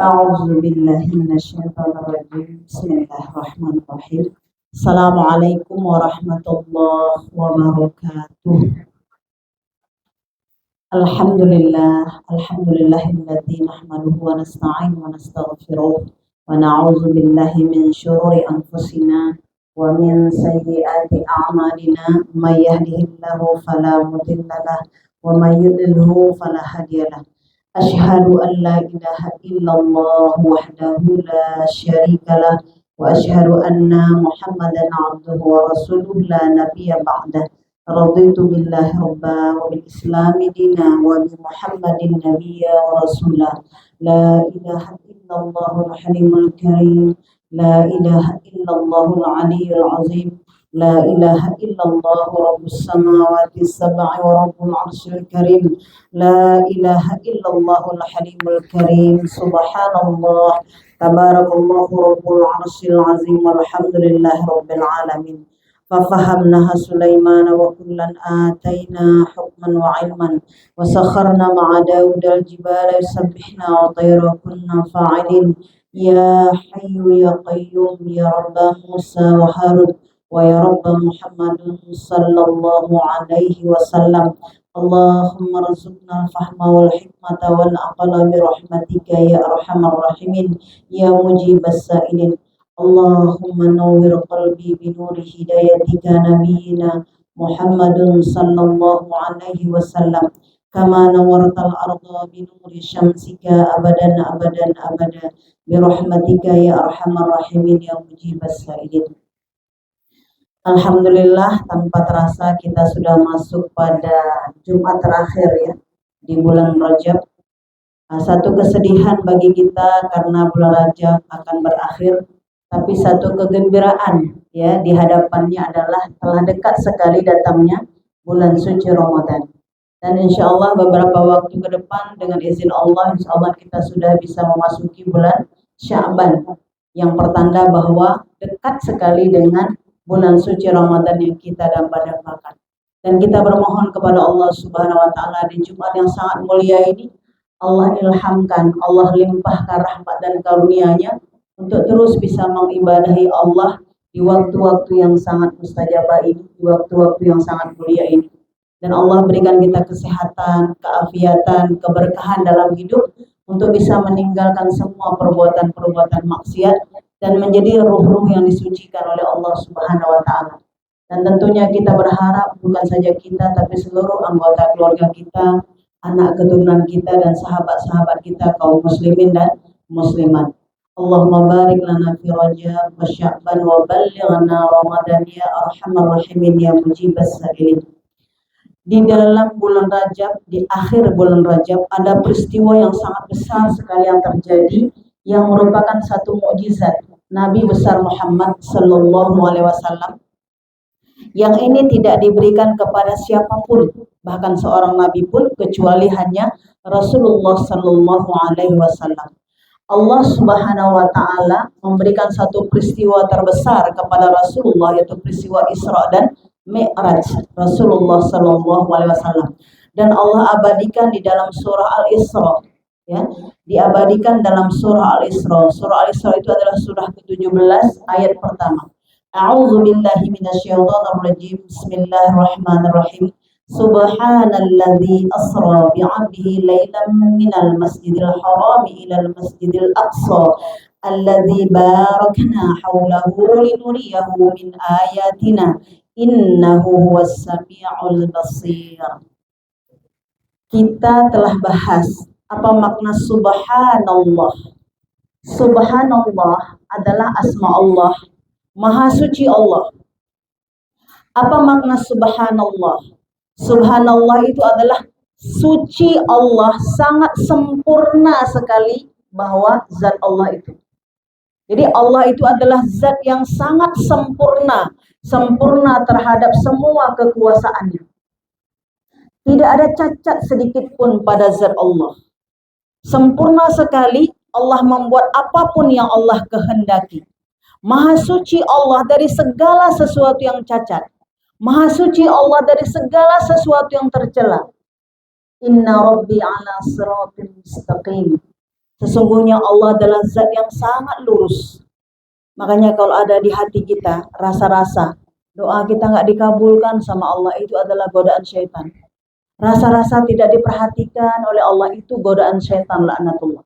أعوذ بالله من الشيطان الرجيم بسم الله الرحمن الرحيم السلام عليكم ورحمة الله وبركاته الحمد لله الذي نحمده ونستعين ونستغفره ونعوذ بالله من شرور أنفسنا ومن سيئات أعمالنا من يهده الله فلا مضل له ومن يضلل فلا هادي له أشهد أن لا إله إلا الله وحده لا شريك له وأشهد أن محمدا عبده ورسوله لا نبي بعده رضيت بالله ربا وبالإسلام دينا وبمحمد نبيا ورسولا لا إله إلا الله الحليم الكريم لا إله إلا الله العلي العظيم لا إله إلا الله رب السماوات السبع ورب العرش الكريم لا إله إلا الله الحليم الكريم سبحان الله تبارك الله رب العرش العظيم والحمد لله رب العالمين ففهمناها سليمان وكلا آتينا حكما وعلما وسخرنا مع داود الجبال يسبحنا وطير كنا فاعلين يا حي يا قيوم يا رب موسى وهارون ويا رب محمد صلى الله عليه وسلم اللهم ارزقنا الفهم والحكمة والعقل برحمتك يا أرحم الراحمين يا مجيب السائلين اللهم نور قلبي بنور هدايتك نبينا محمد صلى الله عليه وسلم كما نورت الأرض بنور شمسك أبدا أبدا أبدا برحمتك يا أرحم الراحمين يا مجيب السائلين. Alhamdulillah, tanpa terasa kita sudah masuk pada Jumat terakhir ya di bulan Rajab. Satu kesedihan bagi kita karena bulan Rajab akan berakhir, tapi satu kegembiraan ya di hadapannya adalah telah dekat sekali datangnya bulan suci Ramadan. Dan insya Allah beberapa waktu ke depan dengan izin Allah, insya Allah kita sudah bisa memasuki bulan Sya'ban yang pertanda bahwa dekat sekali dengan bulan suci Ramadan yang kita dambakan. Dan kita bermohon kepada Allah Subhanahu wa taala di Jumat yang sangat mulia ini, Allah ilhamkan, Allah limpahkan rahmat dan karunia-Nya untuk terus bisa mengibadahi Allah di waktu-waktu yang sangat mustajabah ini, di waktu-waktu yang sangat mulia ini. Dan Allah berikan kita kesehatan, keafiatan, keberkahan dalam hidup untuk bisa meninggalkan semua perbuatan-perbuatan maksiat dan menjadi ruh-ruh yang disucikan oleh Allah Subhanahu wa taala. Dan tentunya kita berharap bukan saja kita tapi seluruh anggota keluarga kita, anak keturunan kita dan sahabat-sahabat kita kaum muslimin dan muslimat. Allahumma barik lana fi Rajab wa Sya'ban wa ballighna Ramadan ya arhamar rahimin ya mujibas sa'ilin. Di dalam bulan Rajab, di akhir bulan Rajab ada peristiwa yang sangat besar sekali yang terjadi yang merupakan satu mukjizat Nabi besar Muhammad sallallahu alaihi wasallam yang ini tidak diberikan kepada siapapun, bahkan seorang nabi pun, kecuali hanya Rasulullah sallallahu alaihi wasallam. Allah Subhanahu wa taala memberikan satu peristiwa terbesar kepada Rasulullah, yaitu peristiwa Isra dan Mi'raj Rasulullah sallallahu alaihi wasallam. Dan Allah abadikan di dalam surah Al-Isra. Ya, diabadikan dalam surah Al-Isra. Surah Al-Isra itu adalah surah ke-17 ayat pertama. A'udzu billahi minasyaitonir rajim. Bismillahirrahmanirrahim. Subhanalladzi asra bi'abdihi lailan minal masjidil haram ilal masjidil aqsa alladzi barakna haulahu linuriyahu min ayatina innahu huwas samiul basir. Kita telah bahas apa makna subhanallah. Subhanallah adalah asma Allah, maha suci Allah. Apa makna subhanallah? Subhanallah itu adalah suci Allah, sangat sempurna sekali bahwa zat Allah itu. Jadi Allah itu adalah zat yang sangat sempurna, sempurna terhadap semua kekuasaannya. Tidak ada cacat sedikit pun pada zat Allah. Sempurna sekali, Allah membuat apapun yang Allah kehendaki. Maha suci Allah dari segala sesuatu yang cacat. Maha suci Allah dari segala sesuatu yang tercela. Inna Rabbi ala siratin mustaqim. Sesungguhnya Allah adalah zat yang sangat lurus. Makanya kalau ada di hati kita rasa-rasa doa kita nggak dikabulkan sama Allah, itu adalah godaan syaitan. Rasa-rasa tidak diperhatikan oleh Allah, itu godaan syaitan, laknatullah.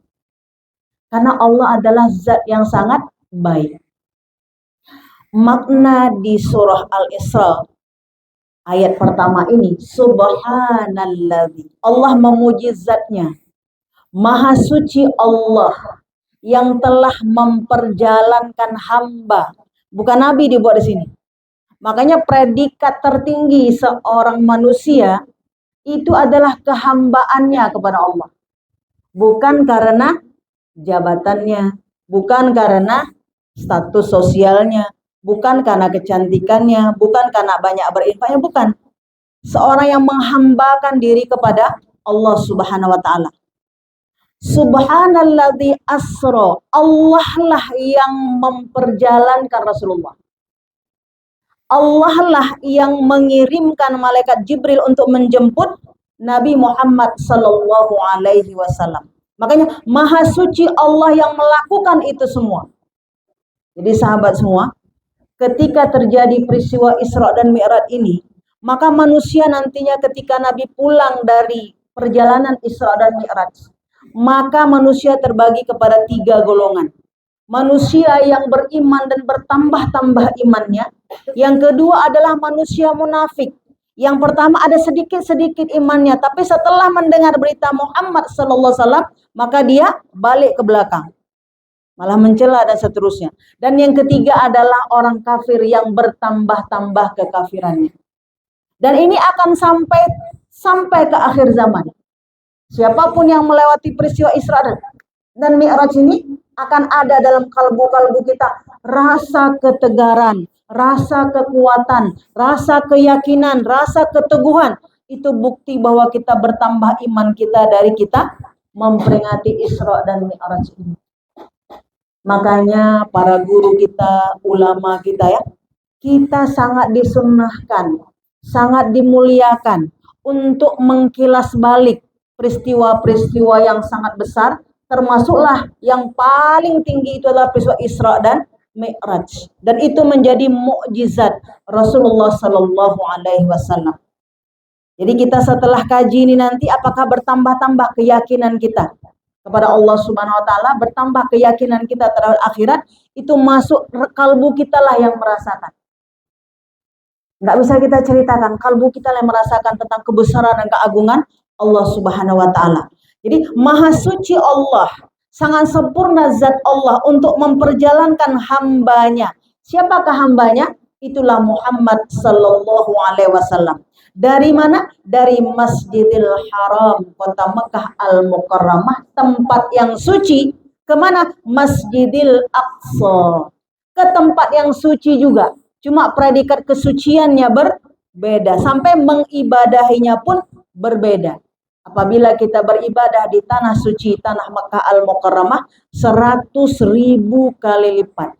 Karena Allah adalah zat yang sangat baik. Makna di surah Al-Isra ayat pertama ini, subhanalladzi, Allah memuji zatnya, maha suci Allah yang telah memperjalankan hamba. Bukan nabi dibuat di sini. Makanya predikat tertinggi seorang manusia itu adalah kehambaannya kepada Allah. Bukan karena jabatannya, bukan karena status sosialnya, bukan karena kecantikannya, bukan karena banyak berinfaknya, bukan. Seorang yang menghambakan diri kepada Allah Subhanahu wa taala. Subhanalladzi asra, Allah lah yang memperjalankan Rasulullah. Allah lah yang mengirimkan malaikat Jibril untuk menjemput Nabi Muhammad sallallahu alaihi wasallam. Makanya maha suci Allah yang melakukan itu semua. Jadi sahabat semua, ketika terjadi peristiwa Isra dan Mi'raj ini, maka manusia nantinya ketika Nabi pulang dari perjalanan Isra dan Mi'raj, maka manusia terbagi kepada 3 golongan. Manusia yang beriman dan bertambah-tambah imannya. Yang kedua adalah manusia munafik. Yang pertama ada sedikit-sedikit imannya, tapi setelah mendengar berita Muhammad sallallahu alaihi wasallam, maka dia balik ke belakang, malah mencela dan seterusnya. Dan yang ketiga adalah orang kafir yang bertambah-tambah kekafirannya. Dan ini akan sampai ke akhir zaman. Siapapun yang melewati peristiwa Isra dan Mi'raj ini, akan ada dalam kalbu-kalbu kita rasa ketegaran, rasa kekuatan, rasa keyakinan, rasa keteguhan. Itu bukti bahwa kita bertambah iman kita dari kita memperingati Isra dan Mi'raj ini. Makanya para guru kita, ulama kita ya, kita sangat disunnahkan, sangat dimuliakan untuk mengkilas balik peristiwa-peristiwa yang sangat besar, termasuklah yang paling tinggi itu adalah peristiwa Isra dan Mi'raj. Dan itu menjadi mukjizat Rasulullah sallallahu alaihi wasallam. Jadi kita setelah kaji ini nanti apakah bertambah-tambah keyakinan kita kepada Allah Subhanahu wa taala, bertambah keyakinan kita terhadap akhirat, itu masuk kalbu kita lah yang merasakan. Nggak bisa kita ceritakan, kalbu kita yang merasakan tentang kebesaran dan keagungan Allah Subhanahu wa taala. Jadi maha suci Allah, sangat sempurna zat Allah untuk memperjalankan hambanya. Siapakah hambanya? Itulah Muhammad sallallahu alaihi wasallam. Dari mana? Dari Masjidil Haram, kota Mekah Al-Mukarramah, tempat yang suci. Kemana? Masjidil Aqsa, ke tempat yang suci juga. Cuma predikat kesuciannya berbeda, sampai mengibadahinya pun berbeda. Apabila kita beribadah di tanah suci, tanah Mekah Al-Mukarramah, 100.000 kali lipat.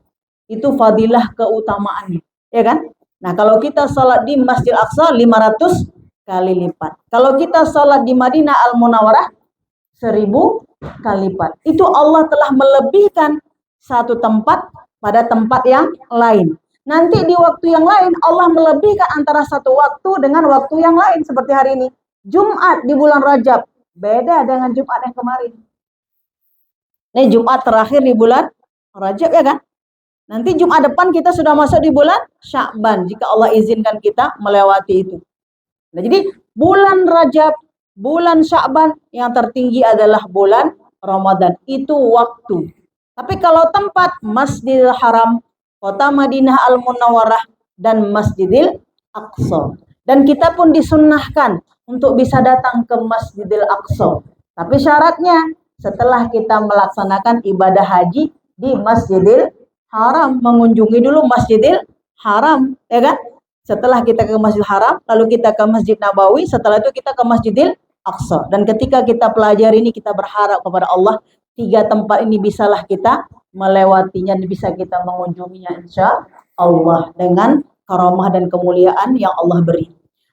Itu fadilah keutamaannya, ya kan? Nah, kalau kita sholat di Masjidil Aqsa 500 kali lipat. Kalau kita sholat di Madinah Al-Munawwarah 1000 kali lipat. Itu Allah telah melebihkan satu tempat pada tempat yang lain. Nanti di waktu yang lain Allah melebihkan antara satu waktu dengan waktu yang lain, seperti hari ini. Jumat di bulan Rajab beda dengan Jumat yang kemarin. Ini Jumat terakhir di bulan Rajab, ya kan? Nanti Jumat depan kita sudah masuk di bulan Sya'ban, jika Allah izinkan kita melewati itu. Nah, jadi bulan Rajab, bulan Sya'ban, yang tertinggi adalah bulan Ramadan. Itu waktu. Tapi kalau tempat, Masjidil Haram, kota Madinah Al-Munawwarah, dan Masjidil Aqsa. Dan kita pun disunnahkan untuk bisa datang ke Masjidil Aqsa. Tapi syaratnya setelah kita melaksanakan ibadah haji di Masjidil Haram, mengunjungi dulu Masjidil Haram, ya kan? Setelah kita ke Masjidil Haram, lalu kita ke Masjid Nabawi, setelah itu kita ke Masjidil Aqsa. Dan ketika kita pelajari ini, kita berharap kepada Allah, 3 tempat ini bisalah kita melewatinya, bisa kita mengunjunginya insya Allah dengan karamah dan kemuliaan yang Allah beri.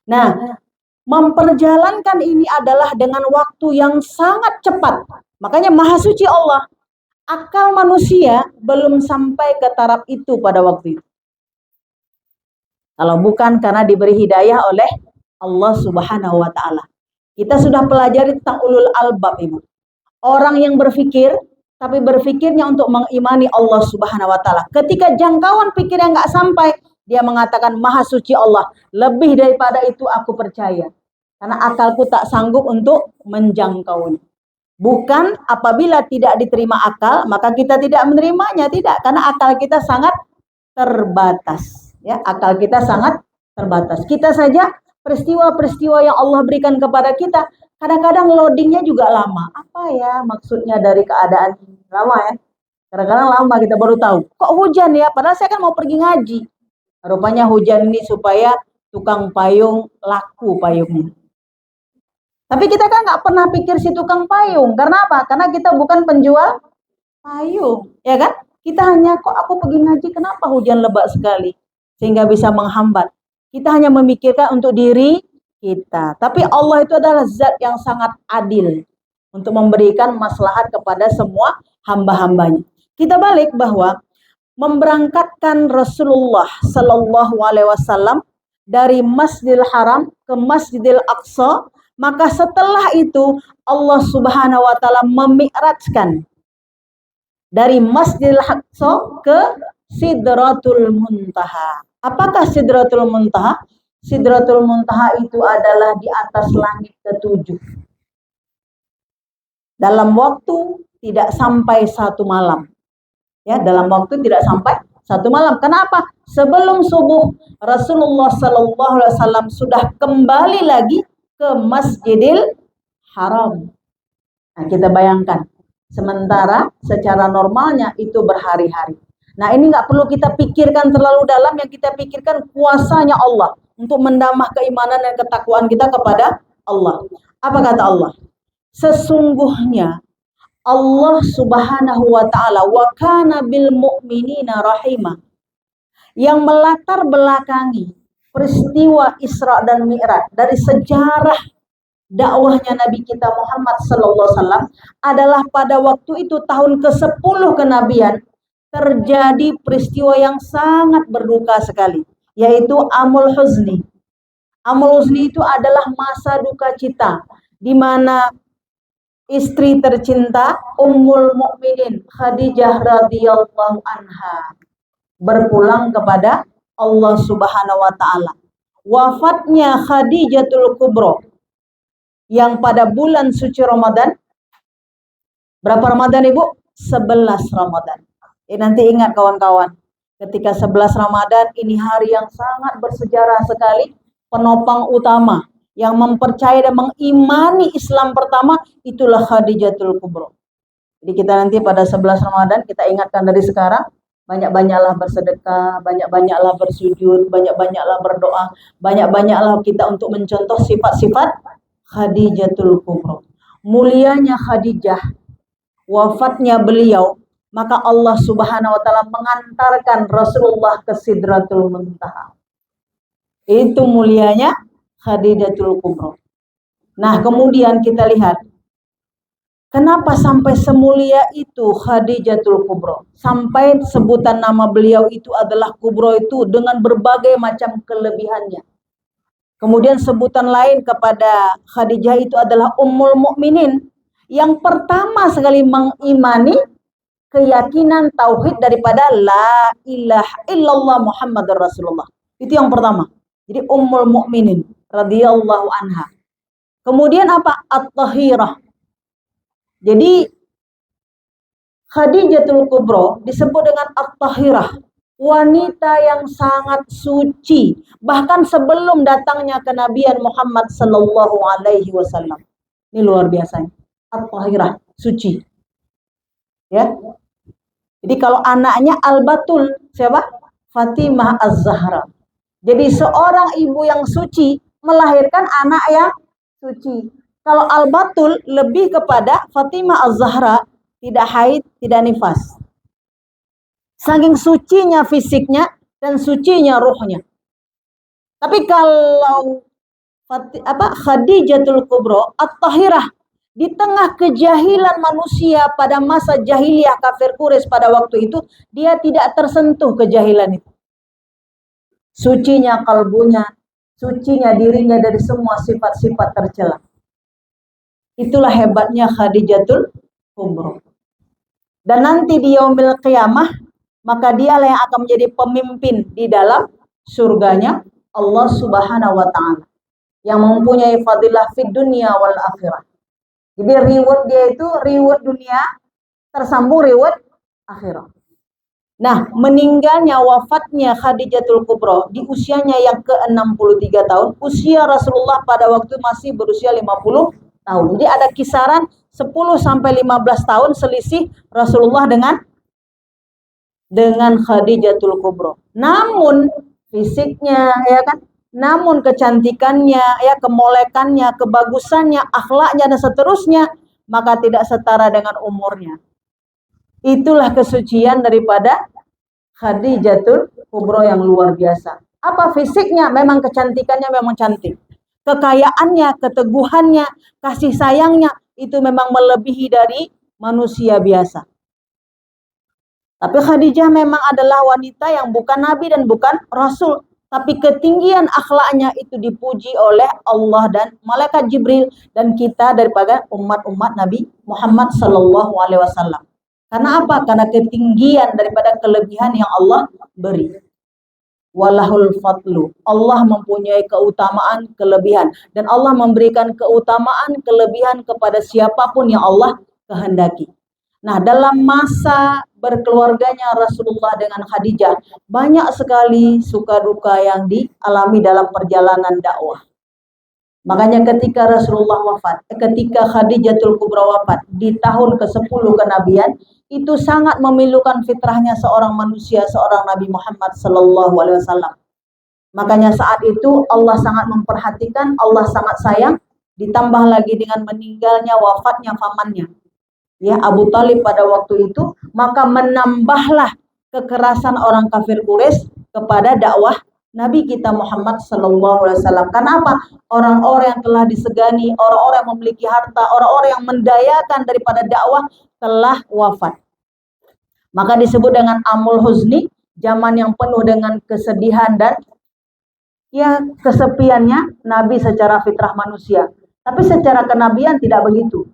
Nah, memperjalankan ini adalah dengan waktu yang sangat cepat. Makanya maha suci Allah. Akal manusia belum sampai ke taraf itu pada waktu itu. Kalau bukan karena diberi hidayah oleh Allah Subhanahu wa taala. Kita sudah pelajari tentang ulul albab, Ibu. Orang yang berpikir tapi berpikirnya untuk mengimani Allah Subhanahu wa taala. Ketika jangkauan pikirnya nggak sampai, dia mengatakan maha suci Allah. Lebih daripada itu aku percaya. Karena akalku tak sanggup untuk menjangkaunya. Bukan apabila tidak diterima akal, maka kita tidak menerimanya, tidak. Karena akal kita sangat terbatas. Ya, akal kita sangat terbatas. Kita saja peristiwa-peristiwa yang Allah berikan kepada kita, kadang-kadang loadingnya juga lama. Apa ya maksudnya dari keadaan ini? Lama ya. Kadang-kadang lama kita baru tahu. Kok hujan ya? Padahal saya kan mau pergi ngaji. Rupanya hujan ini supaya tukang payung laku payungnya. Tapi kita kan nggak pernah pikir si tukang payung. Karena apa? Karena kita bukan penjual payung, ya kan? Kita hanya kok aku pergi ngaji, kenapa hujan lebat sekali? Sehingga bisa menghambat. Kita hanya memikirkan untuk diri kita. Tapi Allah itu adalah zat yang sangat adil untuk memberikan maslahat kepada semua hamba-hambanya. Kita balik bahwa memberangkatkan Rasulullah Sallallahu Alaihi Wasallam dari Masjidil Haram ke Masjidil Aqsa, maka setelah itu Allah Subhanahu Wa Taala memi'rajkan dari Masjidil Aqsa ke Sidratul Muntaha. Apakah Sidratul Muntaha? Sidratul Muntaha itu adalah di atas langit ke-7. Dalam waktu tidak sampai 1 malam. Ya, dalam waktu tidak sampai 1 malam. Kenapa? Sebelum subuh Rasulullah Sallallahu Alaihi Wasallam sudah kembali lagi ke Masjidil Haram. Nah, kita bayangkan. Sementara secara normalnya itu berhari-hari. Nah, ini nggak perlu kita pikirkan terlalu dalam, yang kita pikirkan kuasanya Allah untuk menambah keimanan dan ketakwaan kita kepada Allah. Apa kata Allah? Sesungguhnya Allah Subhanahu wa taala wa kana bil mu'minina rahimah, yang melatar belakangi peristiwa Isra dan Mi'raj dari sejarah dakwahnya Nabi kita Muhammad sallallahu alaihi wasallam adalah pada waktu itu tahun ke-10 kenabian terjadi peristiwa yang sangat berduka sekali, yaitu Amul Huzni. Amul Huzni itu adalah masa duka cita di mana istri tercinta Ummul Mukminin Khadijah radhiyallahu anha berpulang kepada Allah Subhanahu wa taala. Wafatnya Khadijatul Kubra yang pada bulan suci Ramadan. Berapa Ramadan, Ibu? 11 Ramadan. Nanti ingat kawan-kawan, ketika 11 Ramadan ini hari yang sangat bersejarah sekali. Penopang utama yang mempercayai dan mengimani Islam pertama itulah Khadijatul Kubra. Jadi kita nanti pada 11 Ramadan kita ingatkan dari sekarang, banyak-banyaklah bersedekah, banyak-banyaklah bersujud, banyak-banyaklah berdoa, banyak-banyaklah kita untuk mencontoh sifat-sifat Khadijatul Kubra. Mulianya Khadijah, wafatnya beliau, maka Allah Subhanahu wa taala mengantarkan Rasulullah ke Sidratul Muntaha. Itu mulianya Khadijatul Kubra. Nah, kemudian kita lihat kenapa sampai semulia itu Khadijatul Kubra? Sampai sebutan nama beliau itu adalah Kubra itu dengan berbagai macam kelebihannya. Kemudian sebutan lain kepada Khadijah itu adalah Ummul Mukminin, yang pertama sekali mengimani keyakinan tauhid daripada la ilaha illallah Muhammadur Rasulullah. Itu yang pertama. Jadi Ummul Mukminin radhiyallahu anha. Kemudian apa? At-Tahirah. Jadi Khadijatul Kubra disebut dengan At-Tahirah, wanita yang sangat suci, bahkan sebelum datangnya kenabian Muhammad sallallahu alaihi wasallam. Ini luar biasa. At-Tahirah, suci. Ya. Jadi kalau anaknya Al-Batul, siapa? Fatimah Az-Zahra. Jadi seorang ibu yang suci melahirkan anak yang suci. Kalau Al-Batul lebih kepada Fatimah Az-Zahra, tidak haid, tidak nifas. Saking sucinya fisiknya dan sucinya ruhnya. Tapi kalau Khadijatul Kubra At-Tahirah, Di tengah kejahilan manusia pada masa jahiliyah kafir Quraisy pada waktu itu, dia tidak tersentuh kejahilan itu. Sucinya kalbunya, sucinya dirinya dari semua sifat-sifat tercela. Itulah hebatnya Khadijatul Kubra. Dan nanti di yaumil qiyamah, maka dialah yang akan menjadi pemimpin di dalam surganya Allah Subhanahu wa taala, yang mempunyai fadilah fid dunya wal akhirah. Jadi reward dia itu reward dunia tersambung reward akhirat. Nah, meninggalnya wafatnya Khadijatul Kubra di usianya yang ke-63 tahun, usia Rasulullah pada waktu masih berusia 50 tahun. Jadi ada kisaran 10 sampai 15 tahun selisih Rasulullah dengan Khadijatul Kubra. Namun fisiknya, ya kan, namun kecantikannya, ya, kemolekannya, kebagusannya, akhlaknya dan seterusnya, maka tidak setara dengan umurnya. Itulah kesucian daripada Khadijatul Kubra yang luar biasa. Apa fisiknya? Memang kecantikannya memang cantik. Kekayaannya, keteguhannya, kasih sayangnya itu memang melebihi dari manusia biasa. Tapi Khadijah memang adalah wanita yang bukan nabi dan bukan rasul, tapi ketinggian akhlaknya itu dipuji oleh Allah dan malaikat Jibril dan kita daripada umat-umat Nabi Muhammad sallallahu alaihi wasallam. Karena apa? Karena ketinggian daripada kelebihan yang Allah beri. Walahul fadlu. Allah mempunyai keutamaan, kelebihan, dan Allah memberikan keutamaan, kelebihan kepada siapapun yang Allah kehendaki. Nah, dalam masa berkeluarganya Rasulullah dengan Khadijah, banyak sekali suka duka yang dialami dalam perjalanan dakwah. Makanya ketika Rasulullah wafat, ketika Khadijatul Kubra wafat di tahun ke-10 kenabian, itu sangat memilukan fitrahnya seorang manusia, seorang Nabi Muhammad sallallahu alaihi wasallam. Makanya saat itu Allah sangat memperhatikan, Allah sangat sayang, ditambah lagi dengan meninggalnya, wafatnya pamannya, ya, Abu Talib pada waktu itu, maka menambahlah kekerasan orang kafir Quraisy kepada dakwah Nabi kita Muhammad sallallahu alaihi wasallam. Kenapa? Orang-orang yang telah disegani, orang-orang yang memiliki harta, orang-orang yang mendayakan daripada dakwah telah wafat. Maka disebut dengan Amul Huzni, zaman yang penuh dengan kesedihan dan ya kesepiannya Nabi secara fitrah manusia. Tapi secara kenabian tidak begitu.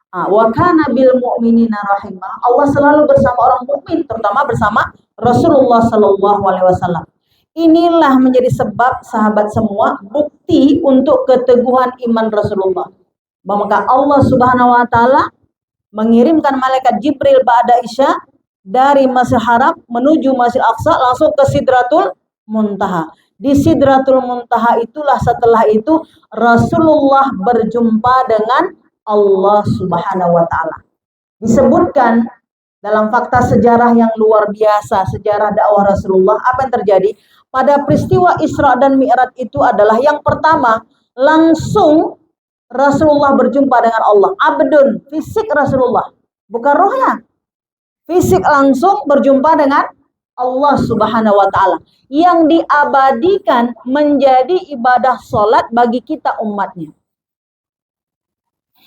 Wa kana bil mu'minina rahimah. Allah selalu bersama orang mukmin, terutama bersama Rasulullah sallallahu alaihi wasallam. Inilah menjadi sebab sahabat semua bukti untuk keteguhan iman Rasulullah. Maka Allah Subhanahu wa taala mengirimkan malaikat Jibril ba'da Isya dari Masjidil Haram menuju Masjidil Aqsa langsung ke Sidratul Muntaha. Di Sidratul Muntaha itulah setelah itu Rasulullah berjumpa dengan Allah Subhanahu wa taala. Disebutkan dalam fakta sejarah yang luar biasa, sejarah dakwah Rasulullah, apa yang terjadi pada peristiwa Isra dan Mi'raj itu adalah yang pertama, langsung Rasulullah berjumpa dengan Allah. Abdun, fisik Rasulullah, bukan rohnya. Fisik langsung berjumpa dengan Allah Subhanahu wa taala yang diabadikan menjadi ibadah salat bagi kita umatnya.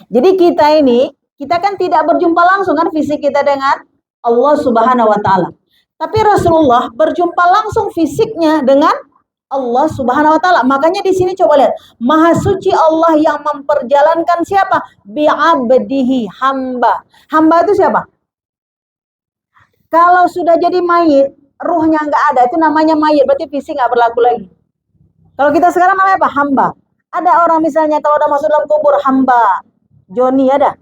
Jadi kita kan tidak berjumpa langsung kan fisik kita dengan Allah Subhanahu wa taala. Tapi Rasulullah berjumpa langsung fisiknya dengan Allah Subhanahu wa taala. Makanya di sini coba lihat, Maha suci Allah yang memperjalankan siapa? Bi'abdihi, hamba. Hamba itu siapa? Kalau sudah jadi mayit, ruhnya nggak ada, itu namanya mayit, berarti fisik nggak berlaku lagi. Kalau kita sekarang namanya apa? Hamba. Ada orang misalnya kalau udah masuk dalam kubur, hamba Joni ada?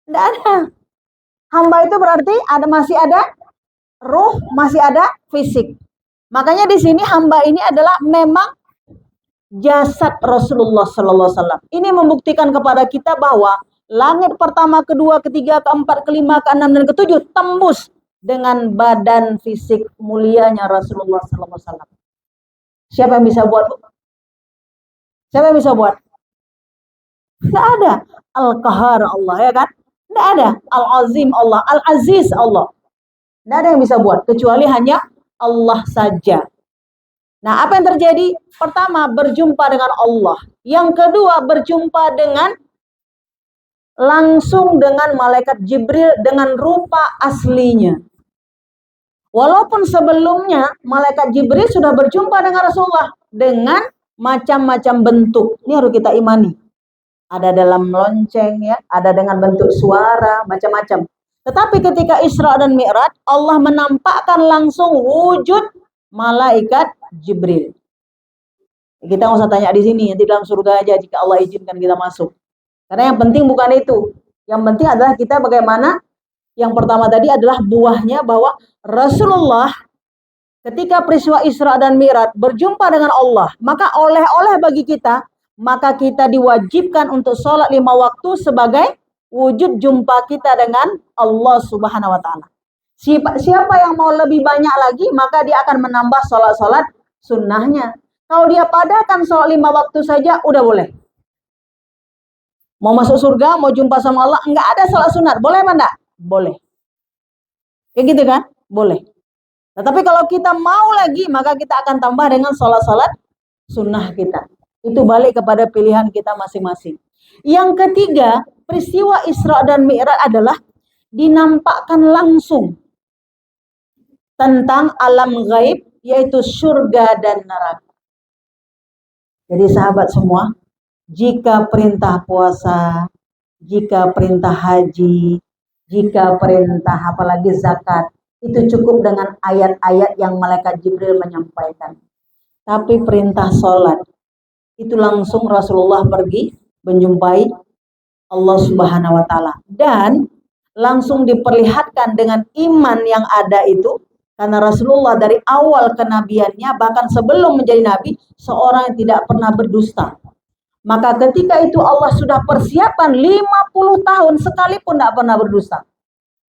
Nggak ada. Hamba itu berarti masih ada ruh, masih ada fisik. Makanya di sini hamba ini adalah memang jasad Rasulullah sallallahu alaihi wasallam. Ini membuktikan kepada kita bahwa langit pertama, kedua, ketiga, keempat, kelima, keenam dan ketujuh tembus dengan badan fisik mulianya Rasulullah sallallahu alaihi wasallam. Siapa yang bisa buat? Siapa yang bisa buat? Nggak ada. Al-Qahar Allah, ya kan? Nggak ada. Al-Azim Allah, Al-Aziz Allah. Nggak ada yang bisa buat, kecuali hanya Allah saja. Nah, apa yang terjadi? Pertama, berjumpa dengan Allah. Yang kedua, berjumpa dengan langsung dengan malaikat Jibril dengan rupa aslinya. Walaupun sebelumnya malaikat Jibril sudah berjumpa dengan Rasulullah dengan macam-macam bentuk. Ini harus kita imani. Ada dalam lonceng ya, ada dengan bentuk suara, macam-macam. Tetapi ketika Isra dan Mi'raj, Allah menampakkan langsung wujud malaikat Jibril. Kita nggak usah tanya di sini, nanti dalam surga aja jika Allah izinkan kita masuk. Karena yang penting bukan itu. Yang penting adalah kita bagaimana. Yang pertama tadi adalah buahnya bahwa Rasulullah ketika peristiwa Isra dan Mi'raj berjumpa dengan Allah, maka oleh-oleh bagi kita, maka kita diwajibkan untuk sholat 5 waktu sebagai wujud jumpa kita dengan Allah Subhanahu wa Ta'ala. Siapa yang mau lebih banyak lagi, maka dia akan menambah sholat-sholat sunnahnya. Kalau dia padakan sholat 5 waktu saja, udah boleh. Mau masuk surga, mau jumpa sama Allah, enggak ada sholat sunat. Boleh apa enggak? Boleh. Kayak gitu kan? Boleh. Tetapi kalau kita mau lagi, maka kita akan tambah dengan sholat-sholat sunnah kita. Itu balik kepada pilihan kita masing-masing. Yang ketiga, peristiwa Isra dan Mi'raj adalah dinampakkan langsung tentang alam gaib, yaitu surga dan neraka. Jadi sahabat semua, jika perintah puasa, jika perintah haji, jika perintah apalagi zakat, itu cukup dengan ayat-ayat yang malaikat Jibril menyampaikan. Tapi perintah sholat, itu langsung Rasulullah pergi menjumpai Allah Subhanahu wa Ta'ala. Dan langsung diperlihatkan dengan iman yang ada itu, karena Rasulullah dari awal kenabiannya, bahkan sebelum menjadi nabi, seorang yang tidak pernah berdusta. Maka ketika itu Allah sudah persiapkan 50 tahun sekalipun tidak pernah berdusta.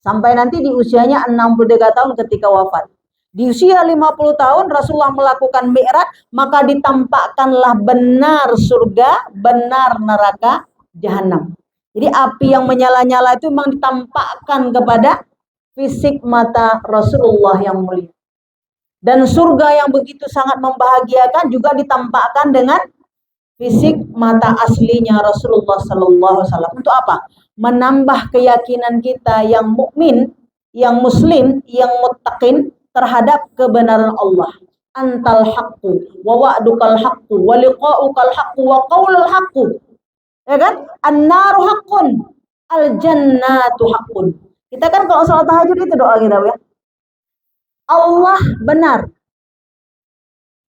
Sampai nanti di usianya 63 tahun ketika wafat. Di usia 50 tahun Rasulullah melakukan Mi'raj, maka ditampakkanlah benar surga, benar neraka jahanam. Jadi api yang menyala-nyala itu memang ditampakkan kepada fisik mata Rasulullah yang mulia. Dan surga yang begitu sangat membahagiakan juga ditampakkan dengan fisik mata aslinya Rasulullah Sallallahu Alaihi Wasallam. Untuk apa? Menambah keyakinan kita yang mukmin, yang muslim, yang muttaqin terhadap kebenaran Allah. Antal haqqu wa wa'dukal haqqu wa liqa'ukal haqqu wa qaulul haqqu. Ya kan? An-naru haqqun, al-jannatu haqqun. Kita kan kalau salat tahajud itu doa kita ya. Allah benar.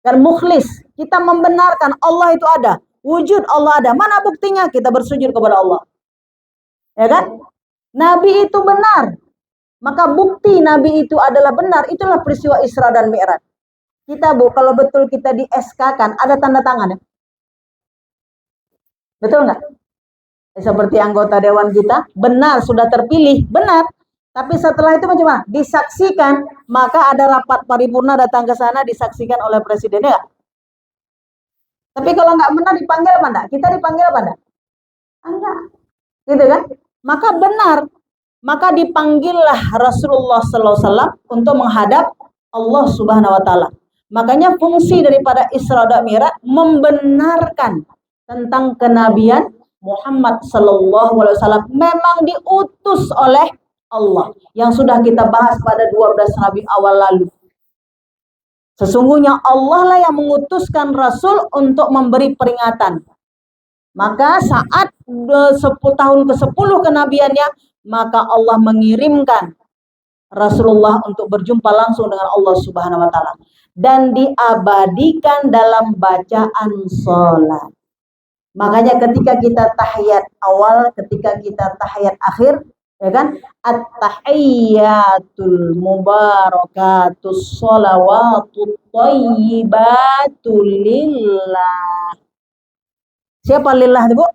Dan mukhlis, kita membenarkan Allah itu ada, wujud Allah ada. Mana buktinya? Kita bersujud kepada Allah. Ya kan? Nabi itu benar. Maka bukti Nabi itu adalah benar, itulah peristiwa Isra dan Mi'raj. Kita kalau betul kita di SK-kan, ada tanda tangan ya? Betul nggak? Seperti anggota dewan kita, benar, sudah terpilih, benar. Tapi setelah itu macam mana? Disaksikan, maka ada rapat paripurna datang ke sana disaksikan oleh presiden ya. Tapi kalau nggak benar dipanggil apa enggak? Kita dipanggil apa enggak? Enggak. Gitu kan? Maka benar. Maka dipanggillah Rasulullah sallallahu alaihi wasallam untuk menghadap Allah Subhanahu wa taala. Makanya fungsi daripada Isra dan Mi'raj membenarkan tentang kenabian Muhammad sallallahu alaihi wasallam memang diutus oleh Allah, yang sudah kita bahas pada 12 Rabi awal lalu. Sesungguhnya Allah lah yang mengutuskan Rasul untuk memberi peringatan. Maka saat 10 tahun ke-10 kenabiannya, maka Allah mengirimkan Rasulullah untuk berjumpa langsung dengan Allah Subhanahu wa Ta'ala. Dan diabadikan dalam bacaan sholat. Makanya ketika kita tahiyat awal, ketika kita tahiyat akhir, ya kan, at-tahiyyatul mubarakatus sholawatut thayyibatul lillah. Siapa lillah itu, Bu?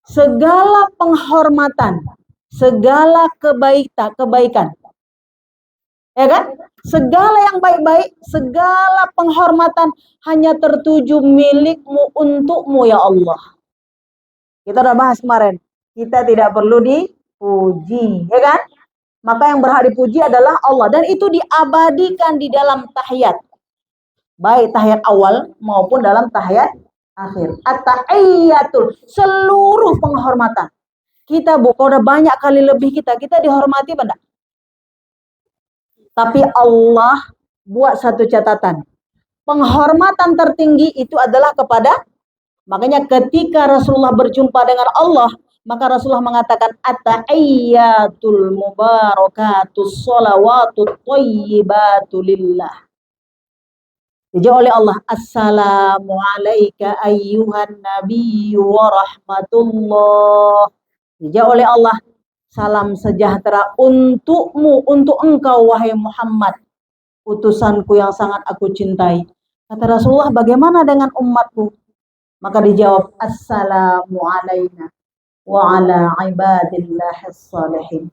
Segala penghormatan, segala kebaikan, ya kan, segala yang baik-baik, segala penghormatan hanya tertuju milikmu, untukmu ya Allah. Kita udah bahas kemarin, kita tidak perlu dipuji, ya kan? Maka yang berhak dipuji adalah Allah, dan itu diabadikan di dalam tahiyat, baik tahiyat awal maupun dalam tahiyat akhir. At-tahiyyatul, seluruh penghormatan. Kita kalau udah banyak kali lebih kita dihormati benar. Tapi Allah buat satu catatan. Penghormatan tertinggi itu adalah kepada, makanya ketika Rasulullah berjumpa dengan Allah, maka Rasulullah mengatakan at-tahiyyatul mubarakatus sholawatut thayyibatu lillah. Dijawab oleh Allah, assalamu alayka ayyuhan nabiyyu wa rahmatullah. Dijawab oleh Allah, salam sejahtera untukmu, untuk engkau wahai Muhammad, utusanku yang sangat aku cintai. Kata Rasulullah, bagaimana dengan umatku? Maka dijawab, assalamu alayna wa ala ibadillahis salihin.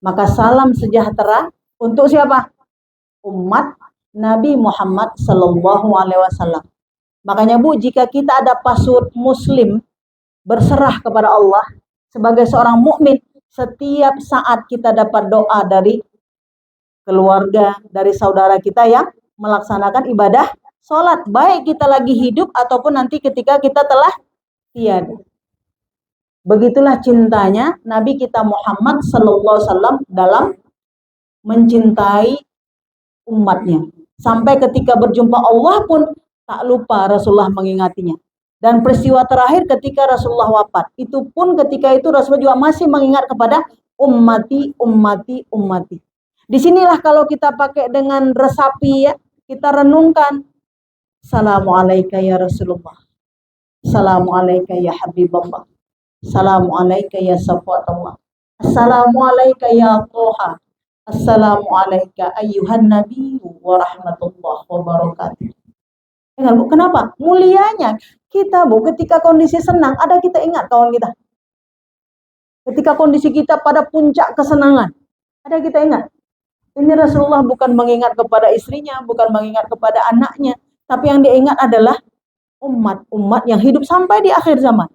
Maka salam sejahtera untuk siapa? Umat Nabi Muhammad sallallahu alaihi wasallam. Makanya Bu, jika kita ada password muslim berserah kepada Allah sebagai seorang mukmin, setiap saat kita dapat doa dari keluarga, dari saudara kita yang melaksanakan ibadah sholat, baik kita lagi hidup ataupun nanti ketika kita telah tiada. Begitulah cintanya Nabi kita Muhammad sallallahu alaihi wasallam dalam mencintai umatnya. Sampai ketika berjumpa Allah pun tak lupa Rasulullah mengingatinya. Dan peristiwa terakhir ketika Rasulullah wafat, itu pun ketika itu Rasulullah juga masih mengingat kepada ummati, ummati, ummati. Disinilah kalau kita pakai dengan resapi ya, kita renungkan. Assalamualaikum ya Rasulullah. Assalamualaikum ya Habibullah. Assalamualaikum ya Safatullah. Assalamualaikum ya Toha. Assalamualaikum ayyuhan nabiyyu wa rahmatullah wa barakatuh. Kenapa? Mulianya kita Bu, ketika kondisi senang, ada kita ingat kawan kita. Ketika kondisi kita pada puncak kesenangan, ada kita ingat. Ini Rasulullah bukan mengingat kepada istrinya, bukan mengingat kepada anaknya, tapi yang diingat adalah umat-umat yang hidup sampai di akhir zaman.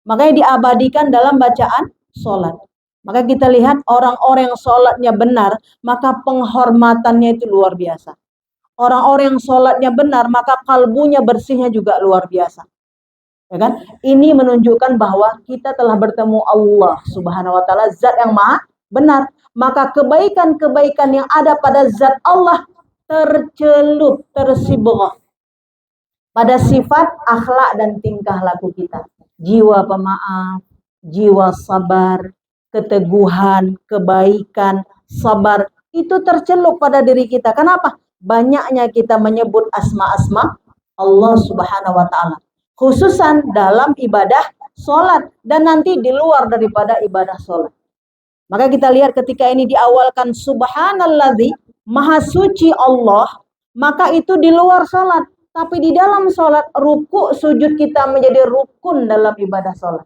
Makanya diabadikan dalam bacaan sholat. Maka kita lihat orang-orang yang sholatnya benar, maka penghormatannya itu luar biasa. Orang-orang yang sholatnya benar, maka kalbunya bersihnya juga luar biasa. Ya kan? Ini menunjukkan bahwa kita telah bertemu Allah Subhanahu wa taala, zat yang maha benar. Maka kebaikan-kebaikan yang ada pada zat Allah tercelup, tersibghah pada sifat, akhlak dan tingkah laku kita. Jiwa pemaaf, jiwa sabar, keteguhan, kebaikan, sabar, itu tercelup pada diri kita. Kenapa? Banyaknya kita menyebut asma-asma Allah Subhanahu wa taala, khususan dalam ibadah sholat dan nanti di luar daripada ibadah sholat. Maka kita lihat ketika ini diawalkan subhanalladzi, maha suci Allah, maka itu di luar sholat. Tapi di dalam sholat, ruku sujud kita menjadi rukun dalam ibadah sholat.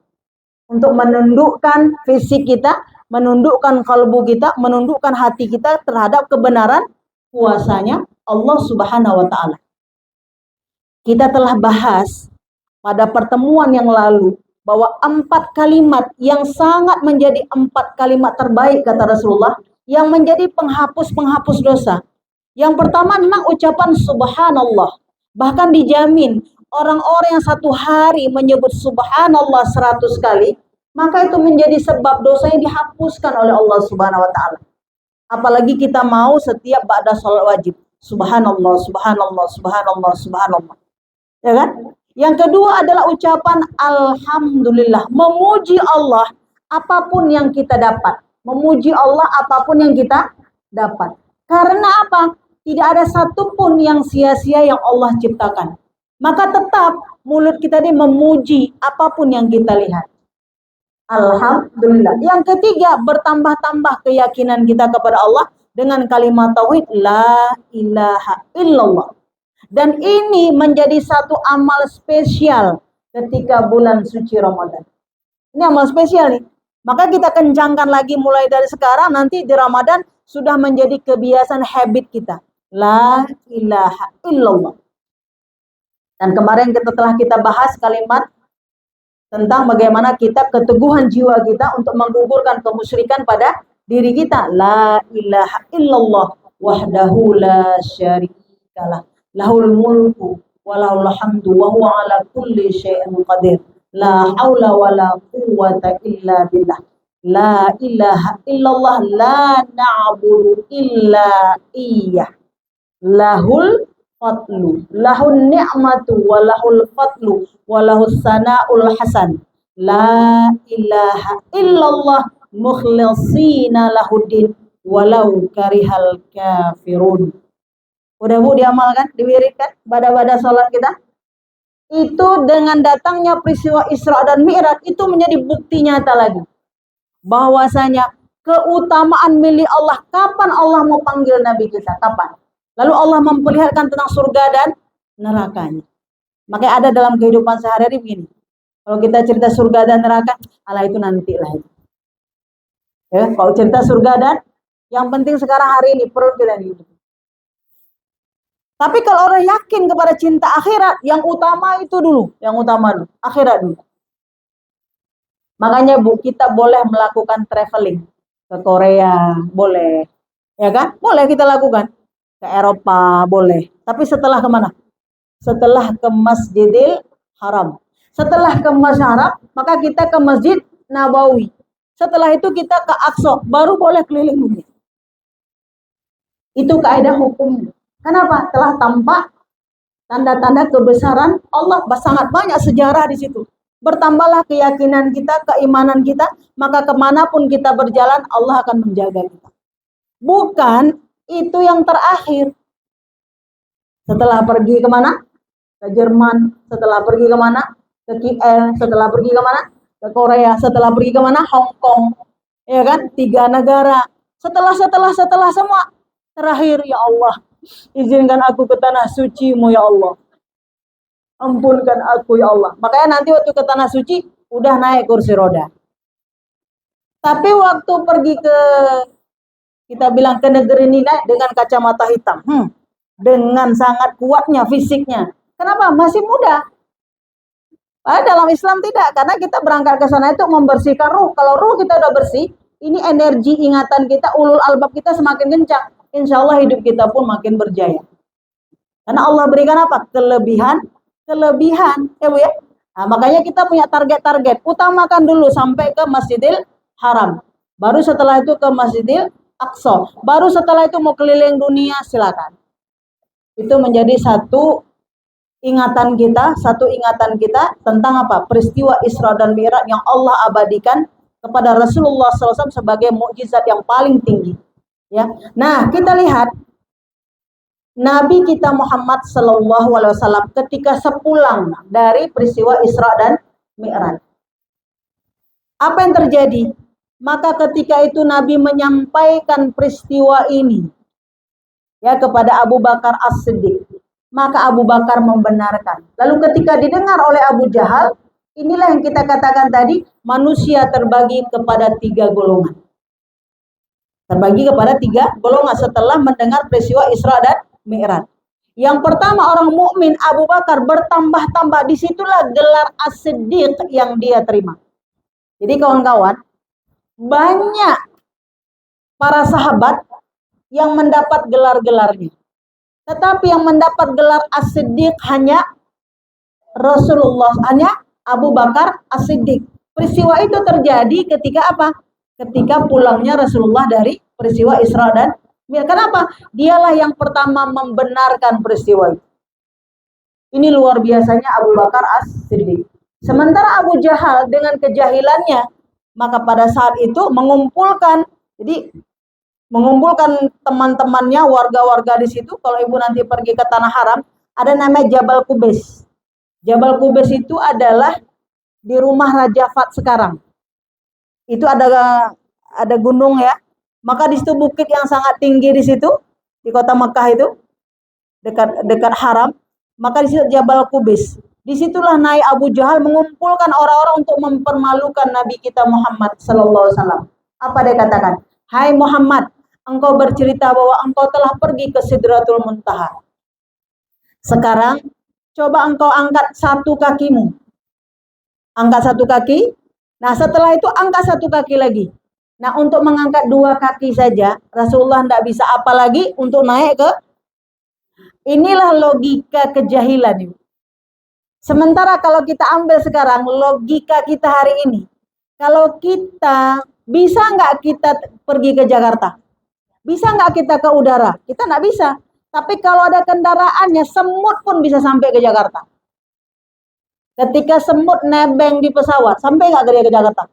Untuk menundukkan fisik kita, menundukkan kalbu kita, menundukkan hati kita terhadap kebenaran kuasanya Allah Subhanahu wa taala. Kita telah bahas pada pertemuan yang lalu bahwa 4 kalimat yang sangat menjadi 4 kalimat terbaik kata Rasulullah yang menjadi penghapus dosa. Yang pertama memang ucapan subhanallah. Bahkan dijamin orang-orang yang 1 hari menyebut subhanallah 100 kali, maka itu menjadi sebab dosanya dihapuskan oleh Allah Subhanahu wa taala. Apalagi kita mau setiap ba'da salat wajib, subhanallah, subhanallah, subhanallah, subhanallah. Ya kan? Yang kedua adalah ucapan alhamdulillah, memuji Allah apapun yang kita dapat. Memuji Allah apapun yang kita dapat. Karena apa? Tidak ada satupun yang sia-sia yang Allah ciptakan. Maka tetap mulut kita ini memuji apapun yang kita lihat. Alhamdulillah. Yang ketiga, bertambah-tambah keyakinan kita kepada Allah dengan kalimat tauhid la ilaha illallah. Dan ini menjadi satu amal spesial ketika bulan suci Ramadan. Ini amal spesial nih. Maka kita kencangkan lagi mulai dari sekarang, nanti di Ramadan sudah menjadi kebiasaan habit kita. La ilaha illallah. Dan kemarin telah kita bahas kalimat tentang bagaimana kita keteguhan jiwa kita untuk menggugurkan kemusyrikan pada diri kita. La ilaha illallah wahdahu la syarikalah. Lahul mulku wa lahul hamdu wa huwa ala kulli syai'in qadir. La haula wala quwwata illa billah. La ilaha illallah la na'budu illa iyyah. Lahul fadlu, lahun ni'matu wa lahul fadlu wa lahus sana'ul hasan. La ilaha illallah mukhlishina lahuddin walau karihal kafirun. Udah Bu diamalkan, diwiridkan pada sholat kita? Itu dengan datangnya peristiwa Isra dan Mi'raj itu menjadi bukti nyata lagi bahwasanya keutamaan milik Allah. Kapan Allah mau panggil Nabi kita? Kapan? Lalu Allah memperlihatkan tentang surga dan nerakanya. Makanya ada dalam kehidupan sehari-hari begini. Kalau kita cerita surga dan neraka, ala itu nanti lah itu. Ya, kalau cerita surga dan yang penting sekarang hari ini perut kita hidup. Tapi kalau orang yakin kepada cinta akhirat, yang utama itu dulu, yang utama dulu, akhirat dulu. Makanya Bu, kita boleh melakukan traveling ke Korea, boleh, ya kan? Boleh kita lakukan ke Eropa, boleh. Tapi setelah kemana? Setelah ke Masjidil Haram. Setelah ke Masjidil Haram, maka kita ke Masjid Nabawi. Setelah itu kita ke Aqsa, baru boleh keliling dunia. Itu kaidah hukumnya. Kenapa? Telah tampak tanda-tanda kebesaran Allah, sangat banyak sejarah di situ. Bertambahlah keyakinan kita, keimanan kita, maka kemanapun kita berjalan, Allah akan menjaga kita. Bukan itu yang terakhir. Setelah pergi kemana? Ke Jerman. Setelah pergi kemana? Ke KL. Setelah pergi kemana? Ke Korea. Setelah pergi kemana? Hong Kong. Ya kan? 3 negara. Setelah semua. Terakhir, ya Allah, izinkan aku ke tanah suci-Mu ya Allah. Ampunkan aku ya Allah. Makanya nanti waktu ke tanah suci udah naik kursi roda. Tapi waktu pergi ke, kita bilang ke negeri ini naik dengan kacamata hitam. Dengan sangat kuatnya fisiknya. Kenapa? Masih muda. Padahal dalam Islam tidak, karena kita berangkat ke sana itu membersihkan ruh. Kalau ruh kita udah bersih, ini energi ingatan kita, ulul albab kita semakin kencang. Insya Allah hidup kita pun makin berjaya. Karena Allah berikan apa? Kelebihan. Ya Bu ya? Nah, makanya kita punya target-target. Utamakan dulu sampai ke Masjidil Haram. Baru setelah itu ke Masjidil Aqsa. Baru setelah itu mau keliling dunia, silakan. Itu menjadi satu ingatan kita tentang apa? Peristiwa Isra dan Mi'raj yang Allah abadikan kepada Rasulullah SAW sebagai mukjizat yang paling tinggi. Ya, nah kita lihat Nabi kita Muhammad Sallallahu Alaihi Wasallam ketika sepulang dari peristiwa Isra dan Mi'raj, apa yang terjadi? Maka ketika itu Nabi menyampaikan peristiwa ini ya kepada Abu Bakar As-Siddiq, maka Abu Bakar membenarkan. Lalu ketika didengar oleh Abu Jahal, inilah yang kita katakan tadi, manusia terbagi kepada 3 golongan. Terbagi kepada 3 golongan setelah mendengar peristiwa Isra dan Mi'raj. Yang pertama orang mukmin Abu Bakar bertambah-tambah, disitulah gelar As-Siddiq yang dia terima. Jadi kawan-kawan, banyak para sahabat yang mendapat gelar-gelarnya. Tetapi yang mendapat gelar As-Siddiq hanya Rasulullah, hanya Abu Bakar As-Siddiq. Peristiwa itu terjadi ketika apa? Ketika pulangnya Rasulullah dari peristiwa Isra dan Mi'raj. Kenapa? Dialah yang pertama membenarkan peristiwa itu. Ini luar biasanya Abu Bakar As-Siddiq. Sementara Abu Jahal dengan kejahilannya, maka pada saat itu mengumpulkan teman-temannya, warga-warga di situ. Kalau ibu nanti pergi ke Tanah Haram, ada namanya Jabal Qubais. Jabal Qubais itu adalah di rumah Raja Fat sekarang. Itu ada gunung ya. Maka di situ bukit yang sangat tinggi di situ, di kota Mekah itu, dekat Haram. Maka di situ Jabal Qubais. Disitulah naik Abu Jahal mengumpulkan orang-orang untuk mempermalukan Nabi kita Muhammad Sallallahu Alaihi Wasallam. Apa dia katakan? Hai Muhammad, engkau bercerita bahwa engkau telah pergi ke Sidratul Muntaha. Sekarang coba engkau angkat 1 kakimu. Angkat 1 kaki. Nah setelah itu angkat 1 kaki lagi. Nah untuk mengangkat 2 kaki saja Rasulullah tidak bisa, apalagi untuk naik ke. Inilah logika kejahilan. Sementara kalau kita ambil sekarang logika kita hari ini, kalau kita bisa nggak kita pergi ke Jakarta? Bisa nggak kita ke udara? Kita nggak bisa. Tapi kalau ada kendaraannya, semut pun bisa sampai ke Jakarta. Ketika semut nebeng di pesawat, sampai nggak dia ke Jakarta?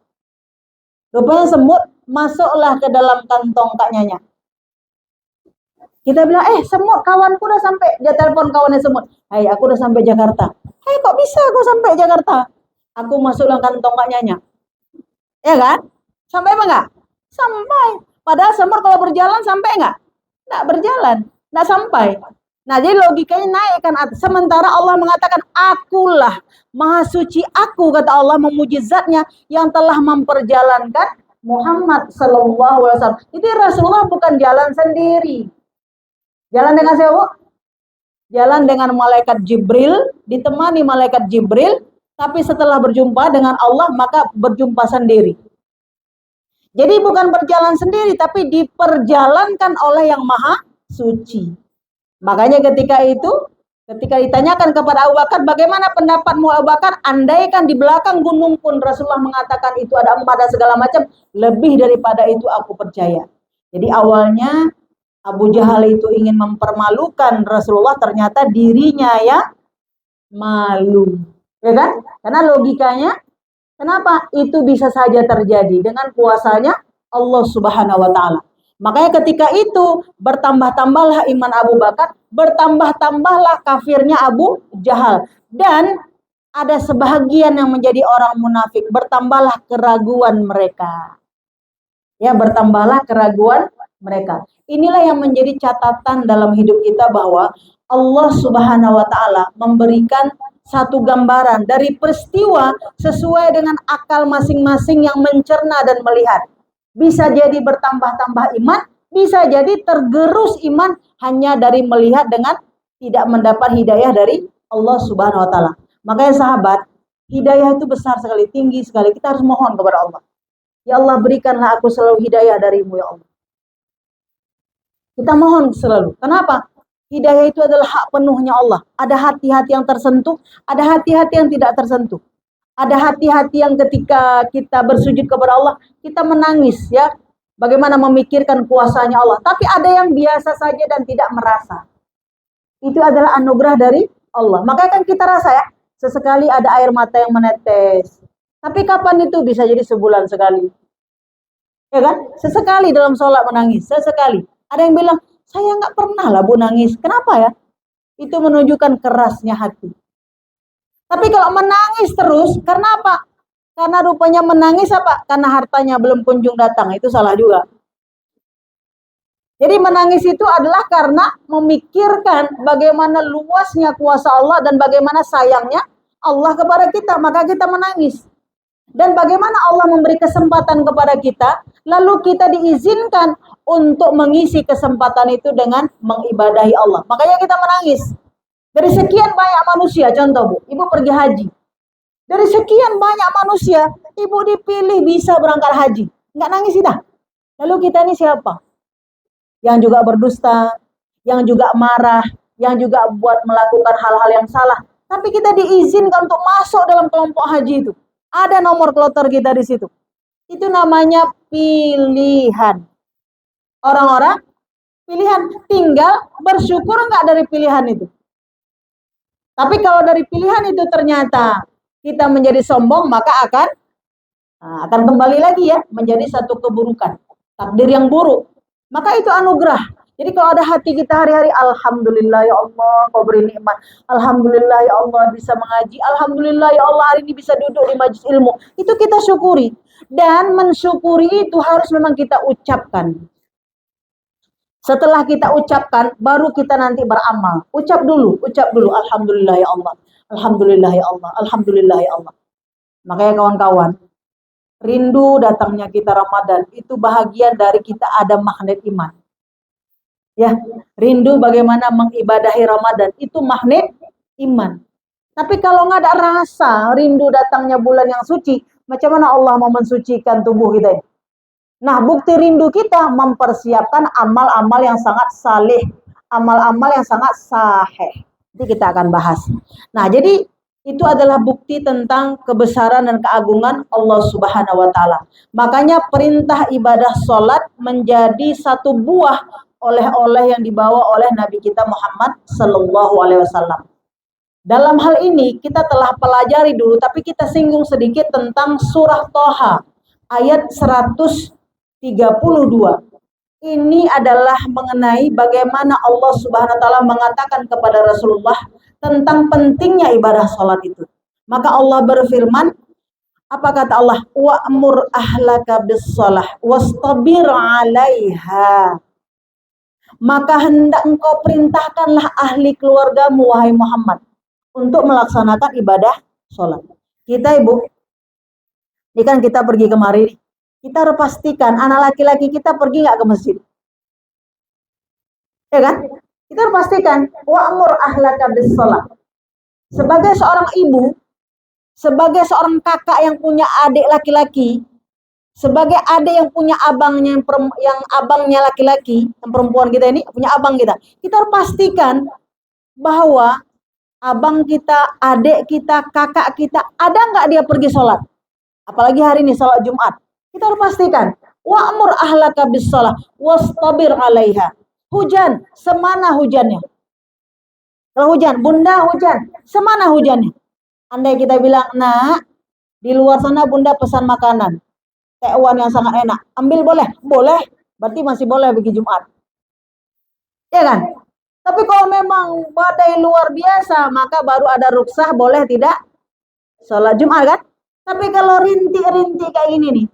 Rupanya semut masuklah ke dalam kantong Kak Nyanya. Kita bilang, semut, kawanku udah sampai. Dia telepon kawannya semut. Hai, aku udah sampai Jakarta. Hai, kok bisa aku sampai Jakarta? Aku masuk dalam kantong Kak Nyanya. Ya kan? Sampai apa enggak? Sampai. Padahal semut kalau berjalan sampai enggak? Enggak berjalan. Enggak sampai. Nah, jadi logikanya naik kan atas. Sementara Allah mengatakan, akulah maha suci aku, kata Allah, memuji zatnya yang telah memperjalankan Muhammad Sallallahu Alaihi Wasallam. Itu Rasulullah bukan jalan sendiri. Jalan dengan siapa? Jalan dengan malaikat Jibril, ditemani malaikat Jibril, tapi setelah berjumpa dengan Allah, maka berjumpa sendiri. Jadi bukan berjalan sendiri, tapi diperjalankan oleh yang maha suci. Makanya ketika ditanyakan kepada Abu Bakar, bagaimana pendapatmu Abu Bakar? Andaikan di belakang gunung pun Rasulullah mengatakan itu ada emas dan segala macam, lebih daripada itu aku percaya. Jadi awalnya Abu Jahal itu ingin mempermalukan Rasulullah, ternyata dirinya yang malu. Ya kan? Karena logikanya, kenapa itu bisa saja terjadi dengan kuasanya Allah Subhanahu wa taala. Makanya ketika itu bertambah-tambahlah iman Abu Bakar, bertambah-tambahlah kafirnya Abu Jahal, dan ada sebahagian yang menjadi orang munafik, bertambahlah keraguan mereka. Ya, bertambahlah keraguan mereka. Inilah yang menjadi catatan dalam hidup kita, bahwa Allah Subhanahu wa taala memberikan satu gambaran dari peristiwa sesuai dengan akal masing-masing yang mencerna dan melihat. Bisa jadi bertambah-tambah iman, bisa jadi tergerus iman hanya dari melihat dengan tidak mendapat hidayah dari Allah Subhanahu wa taala. Makanya sahabat, hidayah itu besar sekali, tinggi sekali. Kita harus mohon kepada Allah. Ya Allah, berikanlah aku selalu hidayah darimu ya Allah. Kita mohon selalu. Kenapa? Hidayah itu adalah hak penuhnya Allah. Ada hati-hati yang tersentuh, ada hati-hati yang tidak tersentuh. Ada hati-hati yang ketika kita bersujud kepada Allah, kita menangis ya. Bagaimana memikirkan kuasanya Allah. Tapi ada yang biasa saja dan tidak merasa. Itu adalah anugerah dari Allah. Makanya kan kita rasa ya, sesekali ada air mata yang menetes. Tapi kapan itu? Bisa jadi sebulan sekali. Ya kan? Sesekali dalam sholat menangis, sesekali. Ada yang bilang, saya nggak pernah lah Bu nangis. Kenapa ya? Itu menunjukkan kerasnya hati. Tapi kalau menangis terus, karena apa? Karena rupanya menangis apa? Karena hartanya belum kunjung datang. Itu salah juga. Jadi menangis itu adalah karena memikirkan bagaimana luasnya kuasa Allah dan bagaimana sayangnya Allah kepada kita. Maka kita menangis. Dan bagaimana Allah memberi kesempatan kepada kita, lalu kita diizinkan untuk mengisi kesempatan itu dengan mengibadahi Allah. Makanya kita menangis. Dari sekian banyak manusia, contoh Bu, Ibu pergi haji. Dari sekian banyak manusia, Ibu dipilih bisa berangkat haji. Nggak nangis kita. Lalu kita ini siapa? Yang juga berdusta, yang juga marah, yang juga buat melakukan hal-hal yang salah. Tapi kita diizinkan untuk masuk dalam kelompok haji itu. Ada nomor kloter kita di situ. Itu namanya pilihan. Orang-orang pilihan, tinggal bersyukur enggak dari pilihan itu. Tapi kalau dari pilihan itu ternyata kita menjadi sombong, maka akan kembali lagi ya menjadi satu keburukan, takdir yang buruk. Maka itu anugerah. Jadi kalau ada hati kita hari-hari, alhamdulillah ya Allah, kau beri nikmat. Alhamdulillah ya Allah bisa mengaji. Alhamdulillah ya Allah hari ini bisa duduk di majelis ilmu. Itu kita syukuri. Dan mensyukuri itu harus memang kita ucapkan. Setelah kita ucapkan, baru kita nanti beramal. Ucap dulu. Alhamdulillah ya Allah. Alhamdulillah ya Allah. Alhamdulillah ya Allah. Makanya kawan-kawan, rindu datangnya kita Ramadan, itu bahagian dari kita ada magnet iman. Ya, rindu bagaimana mengibadahi Ramadan, itu magnet iman. Tapi kalau nggak ada rasa rindu datangnya bulan yang suci, macam mana Allah mau mensucikan tubuh kita ini? Nah, bukti rindu kita mempersiapkan amal-amal yang sangat saleh, amal-amal yang sangat sahih. Nanti kita akan bahas. Nah, jadi itu adalah bukti tentang kebesaran dan keagungan Allah Subhanahu wa taala. Makanya perintah ibadah salat menjadi satu buah oleh-oleh yang dibawa oleh Nabi kita Muhammad sallallahu alaihi wasallam. Dalam hal ini kita telah pelajari dulu, tapi kita singgung sedikit tentang surah Thaha ayat 132. Ini adalah mengenai bagaimana Allah Subhanahu wa taala mengatakan kepada Rasulullah tentang pentingnya ibadah salat itu. Maka Allah berfirman, apa kata Allah? Wa'mur ahlaka bis-shalah wastabir 'alaiha. Maka hendak engkau perintahkanlah ahli keluargamu wahai Muhammad untuk melaksanakan ibadah sholat. Kita ibu, ini kan kita pergi kemari, kita harus pastikan anak laki-laki kita pergi nggak ke masjid, ya kan? Kita harus pastikan wa'mur ahlaka bis-shalah. Sebagai seorang ibu, sebagai seorang kakak yang punya adik laki-laki, sebagai adik yang punya abangnya yang abangnya laki-laki, yang perempuan kita ini punya abang kita harus pastikan bahwa abang kita, adik kita, kakak kita, ada nggak dia pergi sholat? Apalagi hari ini sholat Jumat. Kita harus pastikan. Wa'mur ahlaka bis-shalah wastabir 'alaiha. Hujan, semana hujannya? Kalau hujan, bunda hujan, semana hujannya? Andai kita bilang, nak, di luar sana bunda pesan makanan, tekwan yang sangat enak, ambil boleh? Boleh, berarti masih boleh pergi Jumat. Ya kan? Tapi kalau memang badai luar biasa, maka baru ada rukhsah boleh tidak sholat Jumat kan? Tapi kalau rintik-rintik kayak gini nih,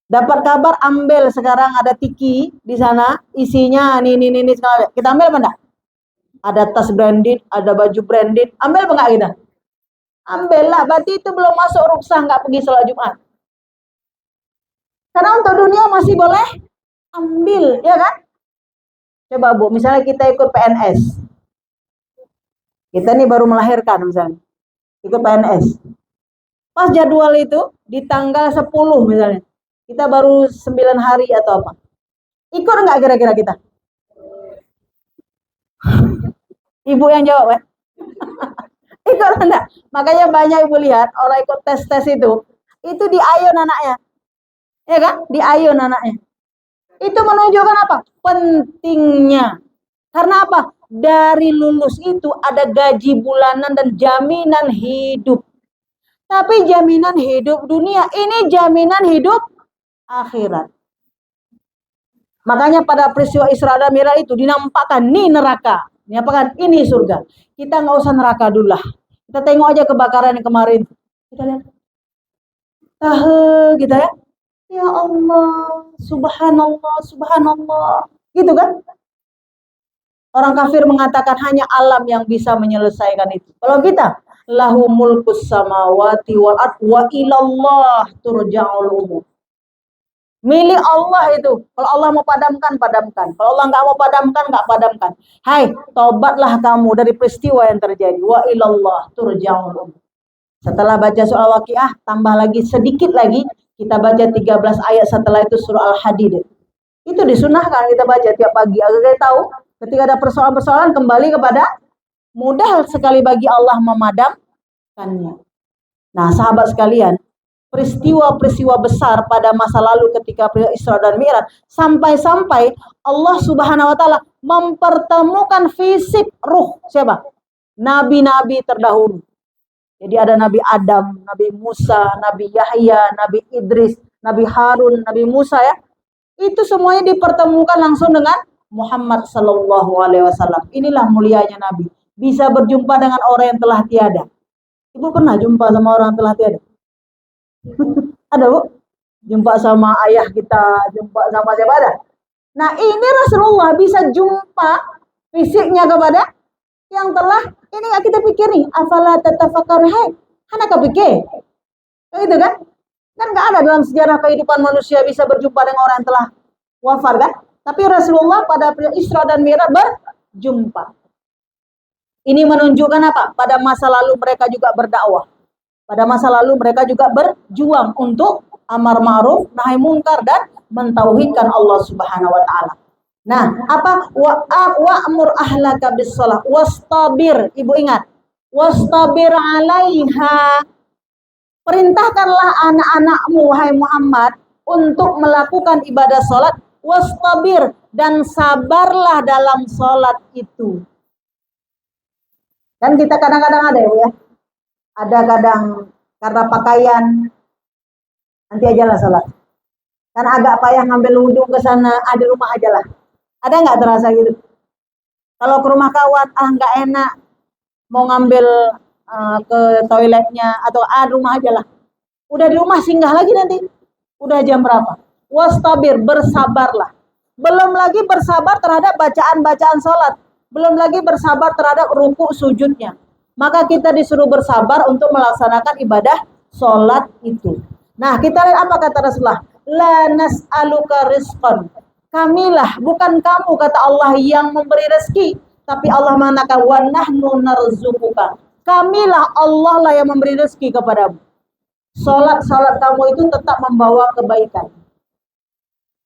dapat kabar ambil sekarang ada tiki di sana, isinya ini sekali. Kita ambil apa enggak? Ada tas branded, ada baju branded, ambil apa enggak kita? Ambil lah, berarti itu belum masuk rukhsah enggak pergi sholat Jumat. Karena untuk dunia masih boleh ambil, ya kan? Coba Bu, misalnya kita ikut PNS. Kita nih baru melahirkan misalnya. Ikut PNS. Pas jadwal itu di tanggal 10 misalnya. Kita baru 9 hari atau apa. Ikut enggak kira-kira kita? Ibu yang jawab ya? Ikut enggak? Makanya banyak ibu lihat orang ikut tes-tes itu diayun anaknya. Ya kan? Diayun anaknya. Itu menunjukkan apa? Pentingnya. Karena apa? Dari lulus itu ada gaji bulanan dan jaminan hidup. Tapi jaminan hidup dunia, ini jaminan hidup akhirat. Makanya pada peristiwa Isra dan Mi'raj itu dinampakkan, nih neraka. Dinampakkan, ini surga. Kita nggak usah neraka dulu lah. Kita tengok aja kebakaran yang kemarin. Kita lihat. Kita ya. Ya Allah, subhanallah, subhanallah. Gitu kan? Orang kafir mengatakan hanya alam yang bisa menyelesaikan itu. Kalau kita, lahu mulkus samawati wal ard wa ilallah turja'ul umur. Milik Allah itu. Kalau Allah mau padamkan, padamkan. Kalau Allah nggak mau padamkan, nggak padamkan. Hai, tobatlah kamu dari peristiwa yang terjadi. Wa ilallah turja'ul umur. Setelah baca surah Waqiah, tambah lagi sedikit lagi. Kita baca 13 ayat setelah itu surah Al-Hadid. Itu disunahkan kita baca tiap pagi agar kita tahu ketika ada persoalan-persoalan kembali kepada mudah sekali bagi Allah memadamkannya. Nah, sahabat sekalian, peristiwa-peristiwa besar pada masa lalu ketika Isra dan Mi'raj sampai-sampai Allah Subhanahu wa taala mempertemukan fisik ruh siapa? Nabi-nabi terdahulu. Jadi ada Nabi Adam, Nabi Musa, Nabi Yahya, Nabi Idris, Nabi Harun, Nabi Musa ya. Itu semuanya dipertemukan langsung dengan Muhammad sallallahu alaihi wasallam. Inilah mulianya Nabi. Bisa berjumpa dengan orang yang telah tiada. Ibu pernah jumpa sama orang yang telah tiada? Ada Bu? Jumpa sama ayah kita, jumpa sama siapa ada? Nah ini Rasulullah bisa jumpa fisiknya kepada yang telah, ini gak kita pikir nih, afala tatafakar, hai, anak kepikir, gitu kan? Kan gak ada dalam sejarah kehidupan manusia bisa berjumpa dengan orang yang telah wafat kan? Tapi Rasulullah pada Isra dan Mi'raj berjumpa. Ini menunjukkan apa? Pada masa lalu mereka juga berdakwah. Pada masa lalu mereka juga berjuang untuk amar ma'ruf, nahi mungkar dan mentauhidkan Allah Subhanahu wa taala. Nah, apa wa'mur ahlaka bis-shalah wastabir. Ibu ingat, wastabir 'alaiha. Perintahkanlah anak-anakmu wahai Muhammad untuk melakukan ibadah salat wastabir, dan sabarlah dalam salat itu. Dan kita kadang-kadang ada ya, ada kadang karena pakaian nanti aja lah salat. Kan agak payah ngambil wudhu ke sana, di rumah aja lah. Ada nggak terasa gitu? Kalau ke rumah kawan, nggak enak, mau ngambil ke toiletnya atau rumah aja lah. Udah di rumah singgah lagi nanti. Udah jam berapa? Wastabir, bersabarlah. Belum lagi bersabar terhadap bacaan-bacaan sholat. Belum lagi bersabar terhadap ruku sujudnya. Maka kita disuruh bersabar untuk melaksanakan ibadah sholat itu. Nah, kita lihat apa kata Rasulullah. La nas'aluka rizqan. Kamilah, bukan kamu, kata Allah, yang memberi rezeki, tapi Allah mengatakan wa nahnu narzuquka. Kamilah, Allah lah yang memberi rezeki kepadamu. Salat kamu itu tetap membawa kebaikan.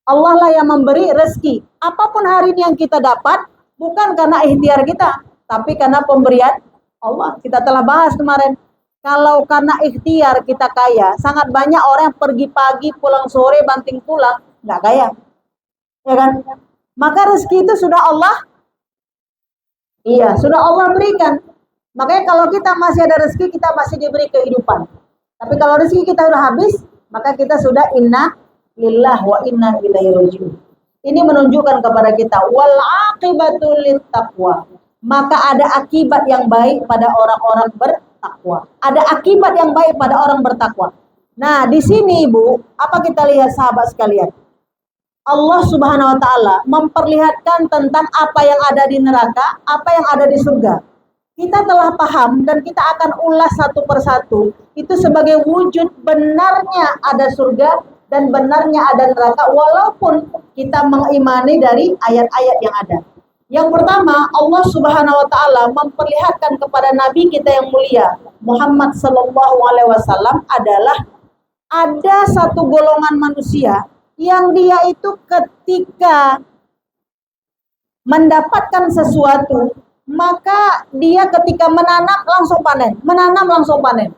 Allah lah yang memberi rezeki. Apapun hari ini yang kita dapat, bukan karena ikhtiar kita, tapi karena pemberian Allah. Kita telah bahas kemarin. Kalau karena ikhtiar kita kaya, sangat banyak orang yang pergi pagi, pulang sore, banting pulang, nggak kaya. Ya kan? Maka rezeki itu sudah Allah, sudah Allah berikan. Makanya kalau kita masih ada rezeki, kita masih diberi kehidupan. Tapi kalau rezeki kita sudah habis, maka kita sudah inna lillah wa inna ilaihi raji'un. Ini menunjukkan kepada kita wal aqibatu lit taqwa. Maka ada akibat yang baik pada orang-orang bertakwa. Ada akibat yang baik pada orang bertakwa. Nah, di sini Ibu, apa kita lihat sahabat sekalian? Allah Subhanahu wa taala memperlihatkan tentang apa yang ada di neraka, apa yang ada di surga. Kita telah paham dan kita akan ulas satu persatu itu sebagai wujud benarnya ada surga dan benarnya ada neraka, walaupun kita mengimani dari ayat-ayat yang ada. Yang pertama, Allah Subhanahu wa taala memperlihatkan kepada nabi kita yang mulia Muhammad sallallahu alaihi wasallam adalah ada satu golongan manusia yang dia itu ketika mendapatkan sesuatu, maka dia ketika menanam langsung panen, menanam langsung panen.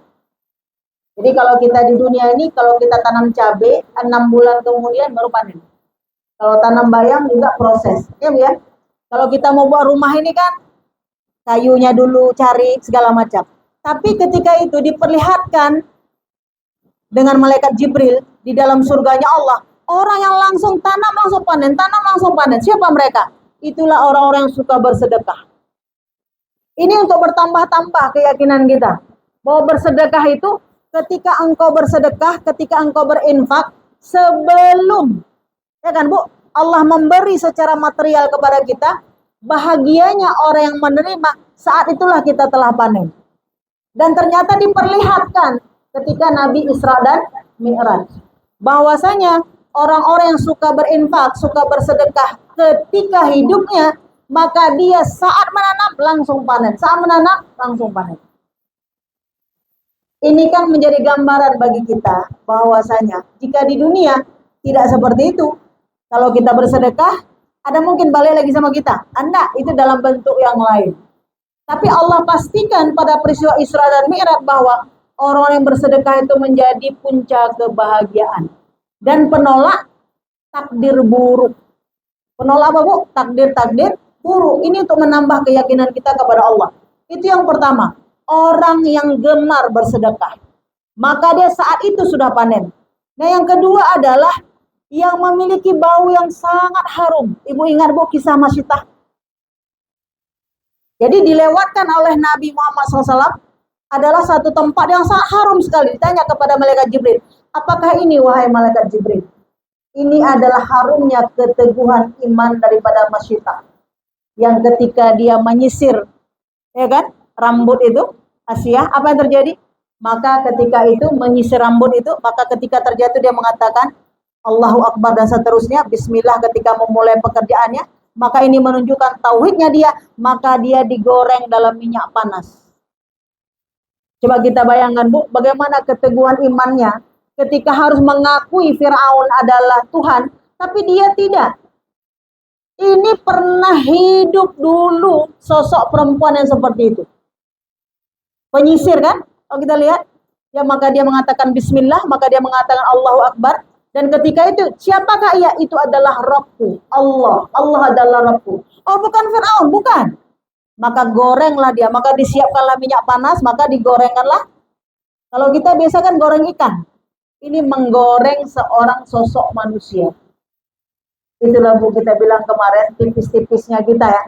Jadi kalau kita di dunia ini, kalau kita tanam cabai, 6 bulan kemudian baru panen. Kalau tanam bayam juga proses, ya. Kalau kita mau buat rumah ini kan, kayunya dulu cari segala macam. Tapi ketika itu diperlihatkan dengan malaikat Jibril di dalam surganya Allah, orang yang langsung tanam langsung panen, tanam langsung panen. Siapa mereka? Itulah orang-orang yang suka bersedekah. Ini untuk bertambah-tambah keyakinan kita bahwa bersedekah itu ketika engkau bersedekah, ketika engkau berinfak, sebelum, ya kan Bu, Allah memberi secara material kepada kita, bahagianya orang yang menerima, saat itulah kita telah panen. Dan ternyata diperlihatkan ketika Nabi Isra dan Mi'raj, bahwasanya orang-orang yang suka berinfak, suka bersedekah ketika hidupnya, maka dia saat menanam langsung panen, saat menanam langsung panen. Ini kan menjadi gambaran bagi kita bahwasanya jika di dunia tidak seperti itu, kalau kita bersedekah, ada mungkin balik lagi sama kita. Anda itu dalam bentuk yang lain. Tapi Allah pastikan pada peristiwa Isra dan Mi'raj bahwa orang yang bersedekah itu menjadi puncak kebahagiaan dan penolak takdir buruk. Penolak apa Bu? Takdir buruk. Ini untuk menambah keyakinan kita kepada Allah. Itu yang pertama. Orang yang gemar bersedekah, maka dia saat itu sudah panen. Nah, yang kedua adalah yang memiliki bau yang sangat harum. Ibu ingat Bu kisah Masyitah? Jadi dilewatkan oleh Nabi Muhammad SAW adalah satu tempat yang sangat harum sekali. Ditanya kepada malaikat Jibril, apakah ini wahai malaikat Jibril? Ini adalah harumnya keteguhan iman daripada Masyitah. Yang ketika dia menyisir, ya kan, rambut itu, Asia, apa yang terjadi? Maka ketika itu menyisir rambut itu, maka ketika terjatuh dia mengatakan Allahu Akbar dan seterusnya, Bismillah ketika memulai pekerjaannya, maka ini menunjukkan tauhidnya dia, maka dia digoreng dalam minyak panas. Coba kita bayangkan Bu, bagaimana keteguhan imannya ketika harus mengakui Fir'aun adalah Tuhan, tapi dia tidak. Ini pernah hidup dulu sosok perempuan yang seperti itu. Penyisir kan? Kalau kita lihat, ya maka dia mengatakan bismillah, maka dia mengatakan Allahu Akbar. Dan ketika itu, siapakah ia? Itu adalah Rabbku, Allah. Allah adalah Rabbku. Oh, bukan Fir'aun, bukan. Maka gorenglah dia, maka disiapkanlah minyak panas, maka digorengkanlah. Kalau kita biasa kan goreng ikan. Ini menggoreng seorang sosok manusia. Itulah Bu kita bilang kemarin, tipis-tipisnya kita ya.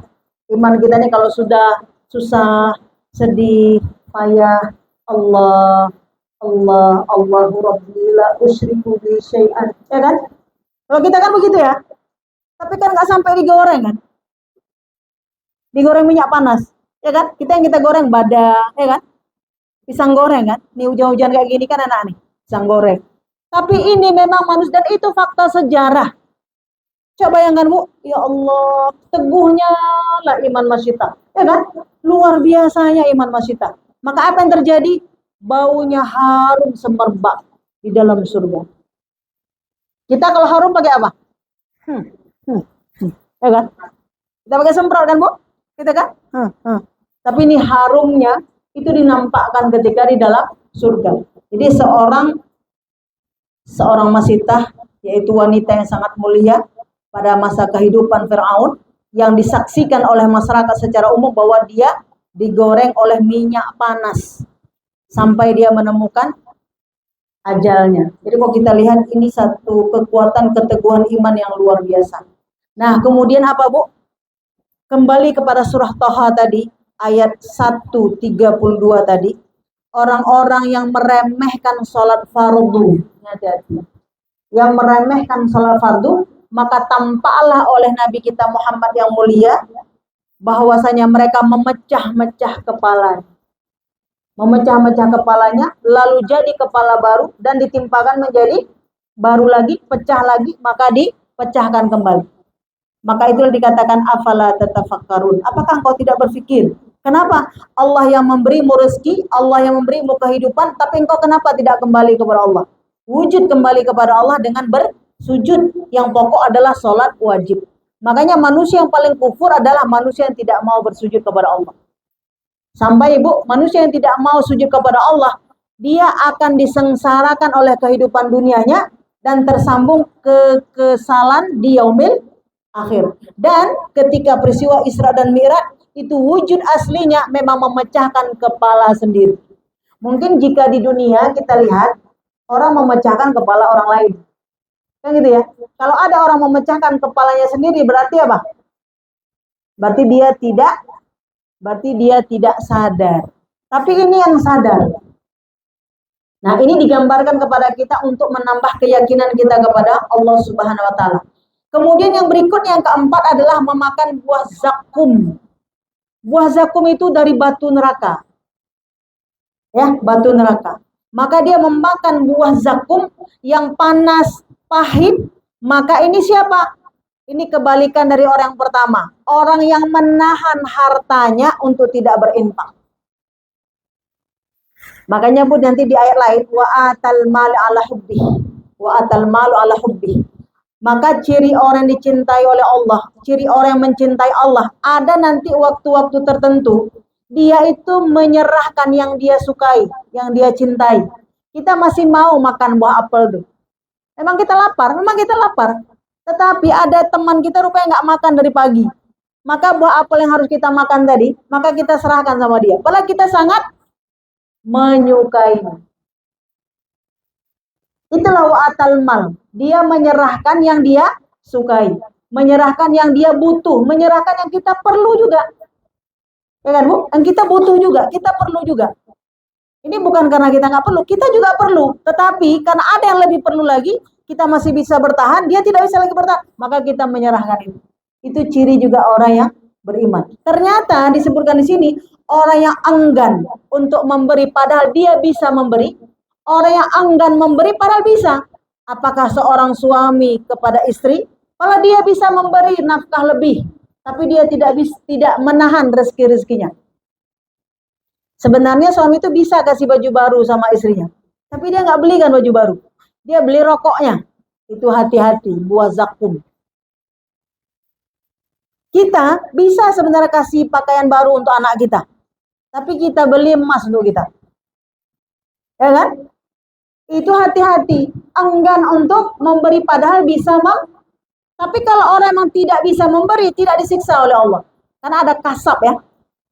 Iman kita nih kalau sudah susah, sedih, payah, Allah, Allahu Rabbi la usyriku bi syai'an. Ya kan? Kalau kita kan begitu ya. Tapi kan nggak sampai digoreng kan? Digoreng minyak panas. Ya kan? Kita yang kita goreng badak, ya kan? Pisang goreng kan? Nih hujan-hujan kayak gini kan enak nih, pisang goreng. Tapi ini memang manusia dan itu fakta sejarah. Coba bayangkan Bu, ya Allah, teguhnya lah iman masyita. Ya kan? Luar biasanya iman masyita. Maka apa yang terjadi? Baunya harum semerbak di dalam surga. Kita kalau harum pakai apa? Ya kan? Kita pakai semprot kan Bu? Kita kan? Tapi ini harumnya itu dinampakkan ketika di dalam surga. Jadi seorang masitah, yaitu wanita yang sangat mulia pada masa kehidupan Fir'aun, yang disaksikan oleh masyarakat secara umum bahwa dia digoreng oleh minyak panas sampai dia menemukan ajalnya. Jadi kalau kita lihat ini satu kekuatan keteguhan iman yang luar biasa. Nah, kemudian apa Bu? Kembali kepada surah Thaha tadi, ayat 132 tadi. Orang-orang yang meremehkan sholat fardu, yang meremehkan sholat fardu, maka tampaklah oleh Nabi kita Muhammad yang mulia bahwasanya mereka memecah-mecah kepalanya. Memecah-mecah kepalanya, lalu jadi kepala baru dan ditimpakan menjadi baru lagi, pecah lagi, maka dipecahkan kembali. Maka itulah dikatakan afala tatafakkarun. Apakah engkau tidak berpikir? Kenapa? Allah yang memberimu rezeki, Allah yang memberimu kehidupan, tapi engkau kenapa tidak kembali kepada Allah? Wujud kembali kepada Allah dengan bersujud, yang pokok adalah sholat wajib. Makanya manusia yang paling kufur adalah manusia yang tidak mau bersujud kepada Allah. Sampai Ibu, manusia yang tidak mau sujud kepada Allah, dia akan disengsarakan oleh kehidupan dunianya dan tersambung ke kekesalan di yaumil akhir. Dan ketika peristiwa Isra dan Mi'raj, itu wujud aslinya memang memecahkan kepala sendiri. Mungkin jika di dunia kita lihat orang memecahkan kepala orang lain, kan gitu ya. Kalau ada orang memecahkan kepalanya sendiri, berarti apa? Berarti dia tidak sadar. Tapi ini yang sadar. Nah, ini digambarkan kepada kita untuk menambah keyakinan kita kepada Allah Subhanahu wa taala. Kemudian yang berikutnya, yang keempat adalah memakan buah zakum. Buah zakum itu dari batu neraka. Ya, batu neraka. Maka dia memakan buah zakum yang panas, pahit. Maka ini siapa? Ini kebalikan dari orang yang pertama. Orang yang menahan hartanya untuk tidak berinfak. Makanya Bu nanti di ayat lain, wa atal mal ala hubbi. Wa atal malu ala hubbi. Maka ciri orang yang dicintai oleh Allah, ciri orang yang mencintai Allah, ada nanti waktu-waktu tertentu, dia itu menyerahkan yang dia sukai, yang dia cintai. Kita masih mau makan buah apel tuh. Memang kita lapar, tetapi ada teman kita rupanya nggak makan dari pagi. Maka buah apel yang harus kita makan tadi, maka kita serahkan sama dia. Padahal kita sangat menyukainya. Itulah wa'atal mal. Dia menyerahkan yang dia sukai. Menyerahkan yang dia butuh. Menyerahkan yang kita perlu juga. Ya kan Bu? Yang kita butuh juga. Kita perlu juga. Ini bukan karena kita nggak perlu. Kita juga perlu. Tetapi karena ada yang lebih perlu lagi, kita masih bisa bertahan. Dia tidak bisa lagi bertahan. Maka kita menyerahkan itu. Itu ciri juga orang yang beriman. Ternyata disebutkan di sini, orang yang enggan untuk memberi padahal dia bisa memberi. Orang yang enggan memberi padahal bisa. Apakah seorang suami kepada istri, kalau dia bisa memberi nafkah lebih, tapi dia tidak menahan rezeki-rezekinya. Sebenarnya suami itu bisa kasih baju baru sama istrinya, tapi dia nggak belikan baju baru. Dia beli rokoknya. Itu hati-hati, buah zakum. Kita bisa sebenarnya kasih pakaian baru untuk anak kita, tapi kita beli emas untuk kita, ya kan? Itu hati-hati, enggan untuk memberi padahal bisa tapi kalau orang yang tidak bisa memberi, tidak disiksa oleh Allah. Karena ada kasab ya,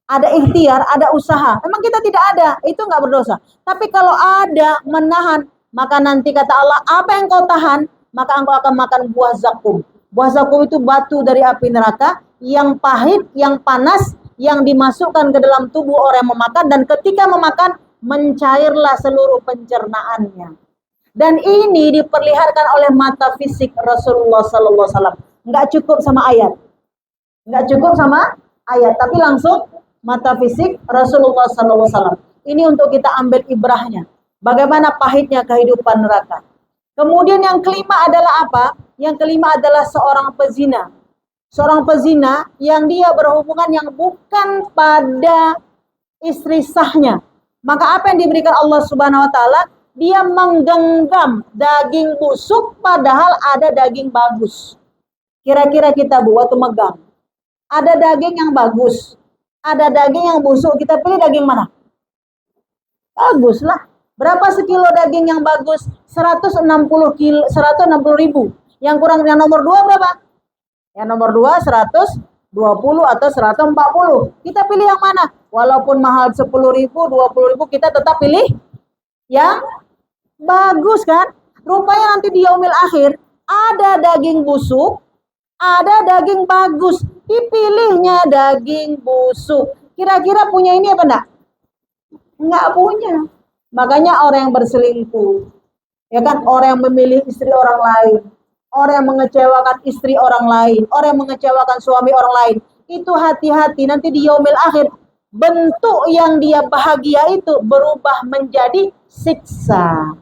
ada ikhtiar, ada usaha. Memang kita tidak ada, itu nggak berdosa. Tapi kalau ada menahan, maka nanti kata Allah, apa yang kau tahan, maka engkau akan makan buah zakum. Buah zakum itu batu dari api neraka, yang pahit, yang panas, yang dimasukkan ke dalam tubuh orang yang memakan, dan ketika memakan, mencairlah seluruh pencernaannya. Dan ini diperlihatkan oleh mata fisik Rasulullah Sallallahu Alaihi Wasallam. Nggak cukup sama ayat, nggak cukup sama ayat, tapi langsung mata fisik Rasulullah Sallallahu Alaihi Wasallam. Ini untuk kita ambil ibrahnya. Bagaimana pahitnya kehidupan neraka. Kemudian yang kelima adalah apa? Yang kelima adalah seorang pezina. Seorang pezina yang dia berhubungan yang bukan pada istri sahnya. Maka apa yang diberikan Allah Subhanahu Wa Taala? Dia menggenggam daging busuk padahal ada daging bagus. Kira-kira kita buat megang. Ada daging yang bagus, ada daging yang busuk. Kita pilih daging mana? Bagus lah. Berapa sekilo daging yang bagus? 160 kilo, 160 ribu. Yang kurang, yang nomor 2 berapa? Yang nomor 2 120 atau 140. Kita pilih yang mana? Walaupun mahal 10 ribu, 20 ribu, kita tetap pilih yang bagus kan? Rupanya nanti di yaumil akhir ada daging busuk, ada daging bagus. Dipilihnya daging busuk. Kira-kira punya ini apa enggak? Enggak punya. Makanya orang yang berselingkuh, ya kan, orang yang memilih istri orang lain, orang yang mengecewakan istri orang lain, orang yang mengecewakan suami orang lain, itu hati-hati nanti di yaumil akhir bentuk yang dia bahagia itu berubah menjadi siksa.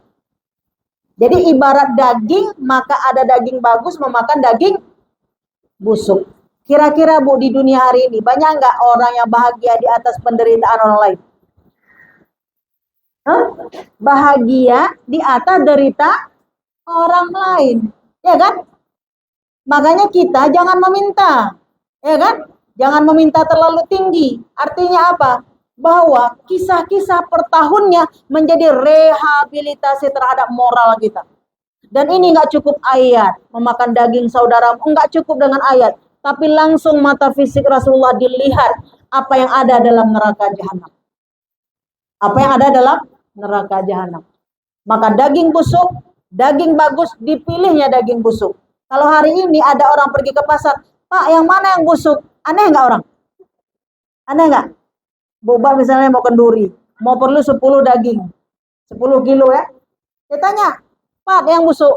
Jadi ibarat daging, maka ada daging bagus memakan daging busuk. Kira-kira Bu, di dunia hari ini banyak nggak orang yang bahagia di atas penderitaan orang lain? Bahagia di atas derita orang lain, ya kan? Makanya kita jangan meminta, ya kan? Jangan meminta terlalu tinggi. Artinya apa? Bahwa kisah-kisah per tahunnya menjadi rehabilitasi terhadap moral kita. Dan ini nggak cukup ayat, memakan daging saudara, nggak cukup dengan ayat. Tapi langsung mata fisik Rasulullah dilihat apa yang ada dalam neraka jahanam. Apa yang ada dalam neraka jahanam. Maka daging busuk, daging bagus, dipilihnya daging busuk. Kalau hari ini ada orang pergi ke pasar, Pak, yang mana yang busuk? Aneh nggak orang? Aneh nggak? Boba misalnya mau kenduri, mau perlu 10 daging, 10 kilo ya. Dia tanya, Pak, yang busuk?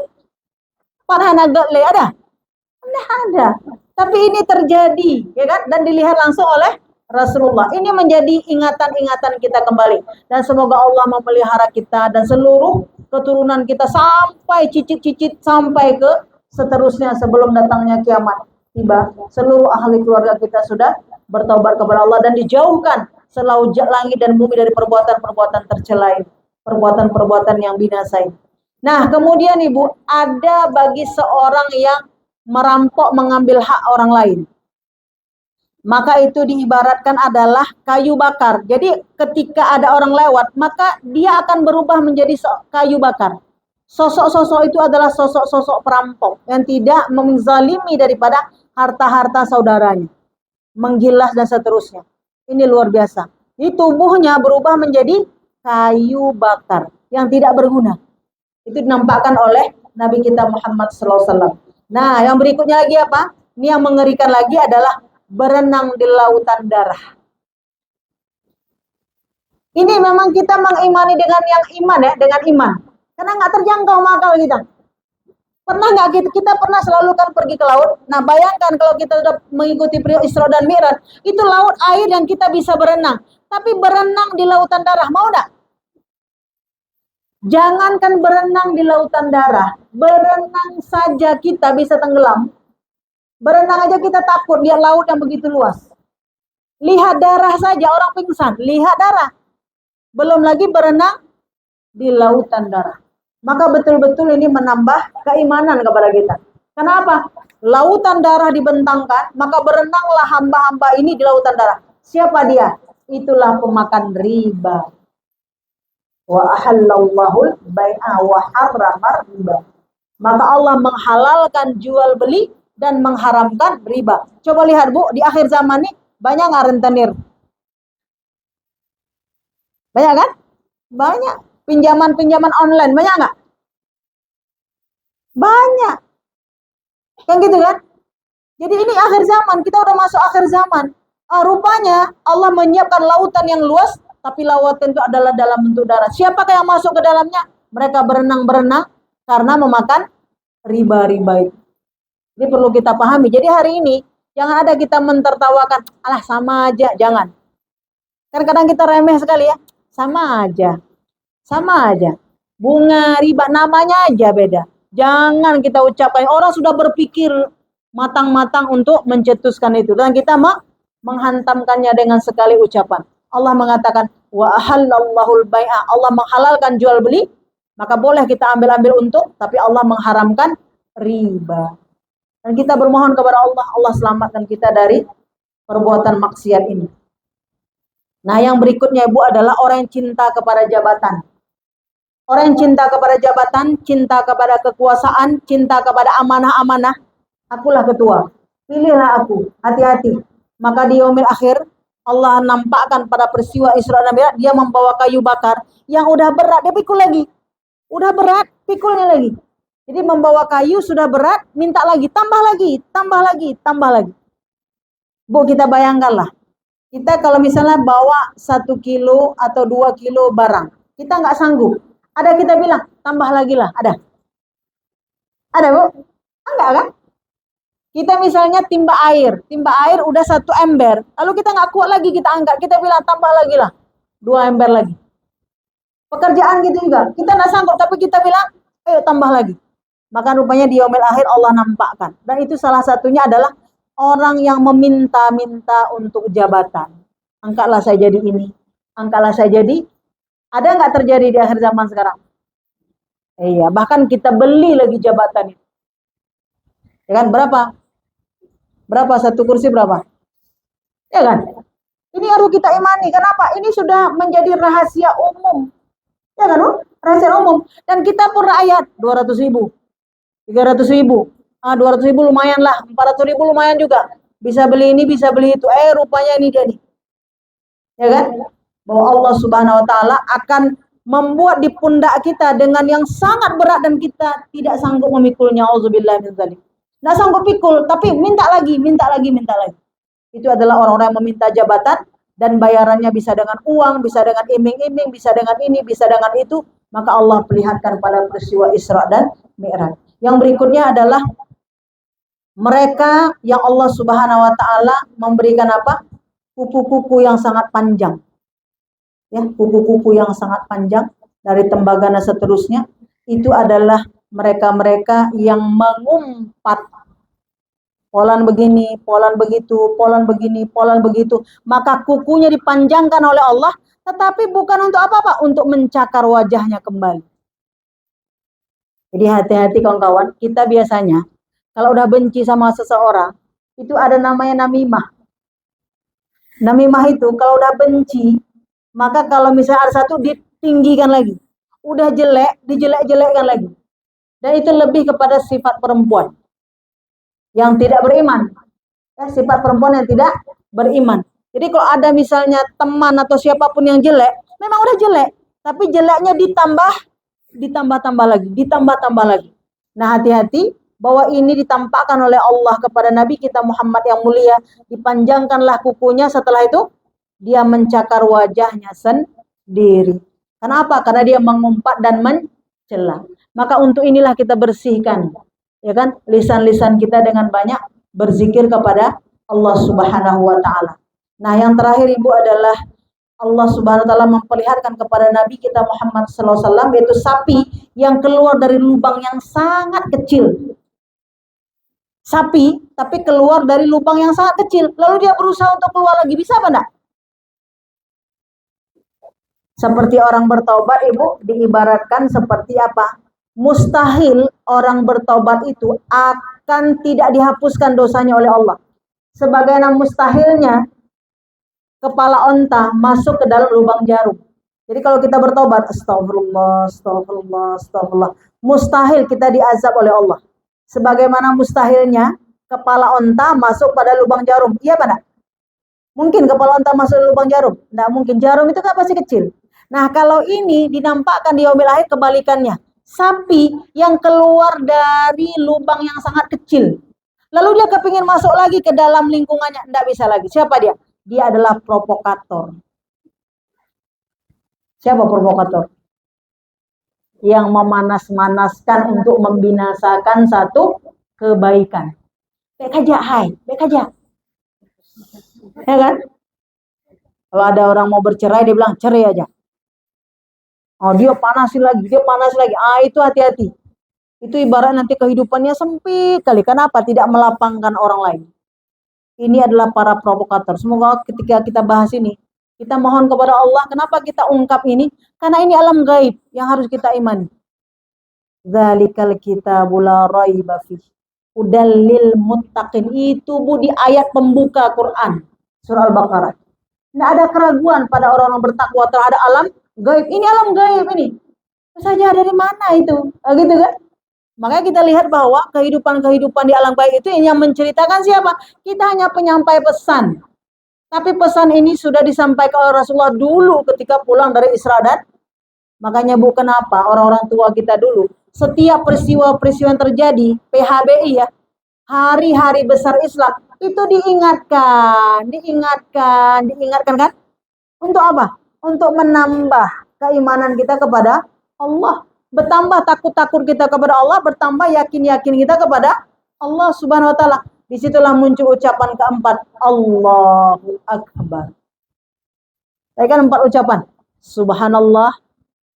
Pak, naga le ada? Aneh ada. Tapi ini terjadi, ya kan? Dan dilihat langsung oleh Rasulullah. Ini menjadi ingatan-ingatan kita kembali. Dan semoga Allah memelihara kita dan seluruh keturunan kita sampai cicit-cicit sampai ke seterusnya sebelum datangnya kiamat tiba. Seluruh ahli keluarga kita sudah bertobat kepada Allah dan dijauhkan selalu langit dan bumi dari perbuatan-perbuatan tercela, perbuatan-perbuatan yang binasa. Nah, kemudian Ibu, ada bagi seorang yang merampok mengambil hak orang lain, maka itu diibaratkan adalah kayu bakar. Jadi ketika ada orang lewat, maka dia akan berubah menjadi kayu bakar. Sosok-sosok itu adalah sosok-sosok perampok yang tidak menzalimi daripada harta-harta saudaranya, menggilas dan seterusnya. Ini luar biasa. Ini tubuhnya berubah menjadi kayu bakar yang tidak berguna. Itu dinampakkan oleh Nabi kita Muhammad SAW. Nah, yang berikutnya lagi apa? Ini yang mengerikan lagi adalah berenang di lautan darah. Ini memang kita mengimani dengan yang iman ya, dengan iman. Karena nggak terjangkau akal kita. Pernah nggak kita pernah selalu kan pergi ke laut? Nah, bayangkan kalau kita sudah mengikuti periode Isra dan Mi'raj, itu laut air yang kita bisa berenang. Tapi berenang di lautan darah, mau nggak? Jangankan berenang di lautan darah, berenang saja kita bisa tenggelam. Berenang aja kita takut, dia laut yang begitu luas. Lihat darah saja orang pingsan, lihat darah. Belum lagi berenang di lautan darah. Maka betul-betul ini menambah keimanan kepada kita. Kenapa? Lautan darah dibentangkan, maka berenanglah hamba-hamba ini di lautan darah. Siapa dia? Itulah pemakan riba. Wa ahallallahu bai'a wa harrama riba. Maka Allah menghalalkan jual beli dan mengharamkan riba. Coba lihat Bu, di akhir zaman nih banyak nggak rentenir? Banyak kan? Banyak. Pinjaman-pinjaman online, banyak nggak? Banyak. Kan gitu kan? Jadi ini akhir zaman, kita udah masuk akhir zaman. Rupanya Allah menyiapkan lautan yang luas, tapi lautan itu adalah dalam bentuk darah. Siapakah yang masuk ke dalamnya? Mereka berenang-berenang karena memakan riba-riba itu. Ini perlu kita pahami. Jadi hari ini jangan ada kita mentertawakan, alah sama aja, jangan. Kan kadang kita remeh sekali ya, sama aja. Sama aja. Bunga riba namanya aja beda. Jangan kita ucapkan, orang sudah berpikir matang-matang untuk mencetuskan itu. Dan kita menghantamkannya dengan sekali ucapan. Allah mengatakan, wa ahallallahul bai'a. Allah menghalalkan jual beli, maka boleh kita ambil-ambil untung, tapi Allah mengharamkan riba. Dan kita bermohon kepada Allah, Allah selamatkan kita dari perbuatan maksiat ini. Nah, yang berikutnya Ibu adalah orang yang cinta kepada jabatan. Orang yang cinta kepada jabatan, cinta kepada kekuasaan, cinta kepada amanah-amanah. Akulah ketua, pilihlah aku, hati-hati. Maka di yaumil akhir, Allah nampakkan pada peristiwa Isra dan Mi'raj, dia membawa kayu bakar yang udah berat, dia pikul lagi. Udah berat, pikulnya lagi. Jadi membawa kayu sudah berat, minta lagi, tambah lagi, tambah lagi, tambah lagi. Bu, kita bayangkanlah. Kita kalau misalnya bawa 1 kilo atau 2 kilo barang, kita nggak sanggup. Ada kita bilang, tambah lagi lah, ada. Ada Bu? Enggak kan? Kita misalnya timba air udah 1 ember, lalu kita nggak kuat lagi, kita angkat, kita bilang tambah lagi lah, 2 ember lagi. Pekerjaan gitu juga, kita nggak sanggup, tapi kita bilang, ayo tambah lagi. Maka rupanya di yaumil akhir Allah nampakkan. Dan itu salah satunya adalah orang yang meminta-minta untuk jabatan. Angkatlah saya jadi ini, angkatlah saya jadi. Ada nggak terjadi di akhir zaman sekarang? Iya, bahkan kita beli lagi jabatan itu. Ya kan, berapa? Berapa satu kursi berapa? Ya kan? Ini harus kita imani. Kenapa? Ini sudah menjadi rahasia umum. Ya kan, rahasia umum. Dan kita pun rakyat, 200.000, 300.000, 200.000 lumayan lah, 400.000 lumayan juga. Bisa beli ini, bisa beli itu. Rupanya ini dia nih. Ya kan? Bahwa Allah Subhanahu wa taala akan membuat di pundak kita dengan yang sangat berat dan kita tidak sanggup memikulnya. Auzubillahi min dzalik. Nggak sanggup pikul, tapi minta lagi, minta lagi, minta lagi. Itu adalah orang-orang yang meminta jabatan dan bayarannya bisa dengan uang, bisa dengan iming-iming, bisa dengan ini, bisa dengan itu. Maka Allah perlihatkan pada peristiwa Isra dan Mi'raj. Yang berikutnya adalah mereka yang Allah Subhanahu wa taala memberikan apa? Kuku-kuku yang sangat panjang. Ya, kuku-kuku yang sangat panjang dari tembaga dan seterusnya, itu adalah mereka-mereka yang mengumpat polan begini, polan begitu, polan begini, polan begitu. Maka kukunya dipanjangkan oleh Allah, tetapi bukan untuk apa-apa, untuk mencakar wajahnya kembali. Jadi hati-hati kawan-kawan, kita biasanya kalau udah benci sama seseorang, itu ada namanya namimah. Namimah itu kalau udah benci, maka kalau misalnya ada satu ditinggikan lagi. Udah jelek, dijelek-jelekkan lagi. Dan itu lebih kepada sifat perempuan yang tidak beriman. Ya, sifat perempuan yang tidak beriman. Jadi kalau ada misalnya teman atau siapapun yang jelek, memang udah jelek. Tapi jeleknya ditambah-tambah lagi, ditambah-tambah lagi. Nah, hati-hati bahwa ini ditampakkan oleh Allah kepada Nabi kita Muhammad yang mulia. Dipanjangkanlah kukunya, setelah itu dia mencakar wajahnya sendiri. Kenapa? Karena dia mengumpat dan mencela. Maka untuk inilah kita bersihkan, ya kan, lisan-lisan kita dengan banyak berzikir kepada Allah Subhanahu wa taala. Nah, yang terakhir Ibu adalah Allah Subhanahu wa taala memperlihatkan kepada Nabi kita Muhammad sallallahu alaihi wasallam, yaitu sapi yang keluar dari lubang yang sangat kecil. Sapi tapi keluar dari lubang yang sangat kecil, lalu dia berusaha untuk keluar lagi, bisa apa enggak? Seperti orang bertaubat, Ibu, diibaratkan seperti apa? Mustahil orang bertaubat itu akan tidak dihapuskan dosanya oleh Allah. Sebagaimana mustahilnya kepala onta masuk ke dalam lubang jarum. Jadi kalau kita bertobat, astagfirullah, astagfirullah, astagfirullah, mustahil kita diazab oleh Allah. Sebagaimana mustahilnya kepala onta masuk pada lubang jarum. Iya pada? Mungkin kepala onta masuk ke lubang jarum? Tidak mungkin. Jarum itu kan pasti kecil. Nah, kalau ini dinampakkan di yaumil akhir kebalikannya. Sapi yang keluar dari lubang yang sangat kecil. Lalu dia kepingin masuk lagi ke dalam lingkungannya. Tidak bisa lagi. Siapa dia? Dia adalah provokator. Siapa provokator? Yang memanas-manaskan untuk membinasakan satu kebaikan. Baik aja, hai. Baik aja. Ya kan? Kalau ada orang mau bercerai, dia bilang cerai aja. Oh, dia panasin lagi, dia panas lagi. Itu hati-hati. Itu ibarat nanti kehidupannya sempit kali. Kenapa? Tidak melapangkan orang lain. Ini adalah para provokator. Semoga ketika kita bahas ini, kita mohon kepada Allah. Kenapa kita ungkap ini? Karena ini alam gaib yang harus kita imani. Dzalikal kitabul la raiba fihi hudal lil muttaqin. Itu Bu di ayat pembuka Quran surah Al-Baqarah. Tidak ada keraguan pada orang-orang bertakwa terhadap alam gaib. Ini alam gaib ini. Saja dari mana itu? Gitu kan? Makanya kita lihat bahwa kehidupan-kehidupan di alam gaib itu yang menceritakan siapa? Kita hanya penyampai pesan. Tapi pesan ini sudah disampaikan oleh Rasulullah dulu ketika pulang dari Isra dan makanya Bu, kenapa orang-orang tua kita dulu setiap peristiwa-peristiwa yang terjadi, PHBI ya, hari-hari besar Islam, itu diingatkan kan? Untuk apa? Untuk menambah keimanan kita kepada Allah. Bertambah takut-takut kita kepada Allah, bertambah yakin-yakin kita kepada Allah Subhanahu wa taala. Disitulah muncul ucapan keempat, Allahu Akbar. Tadi kan 4 ucapan. Subhanallah,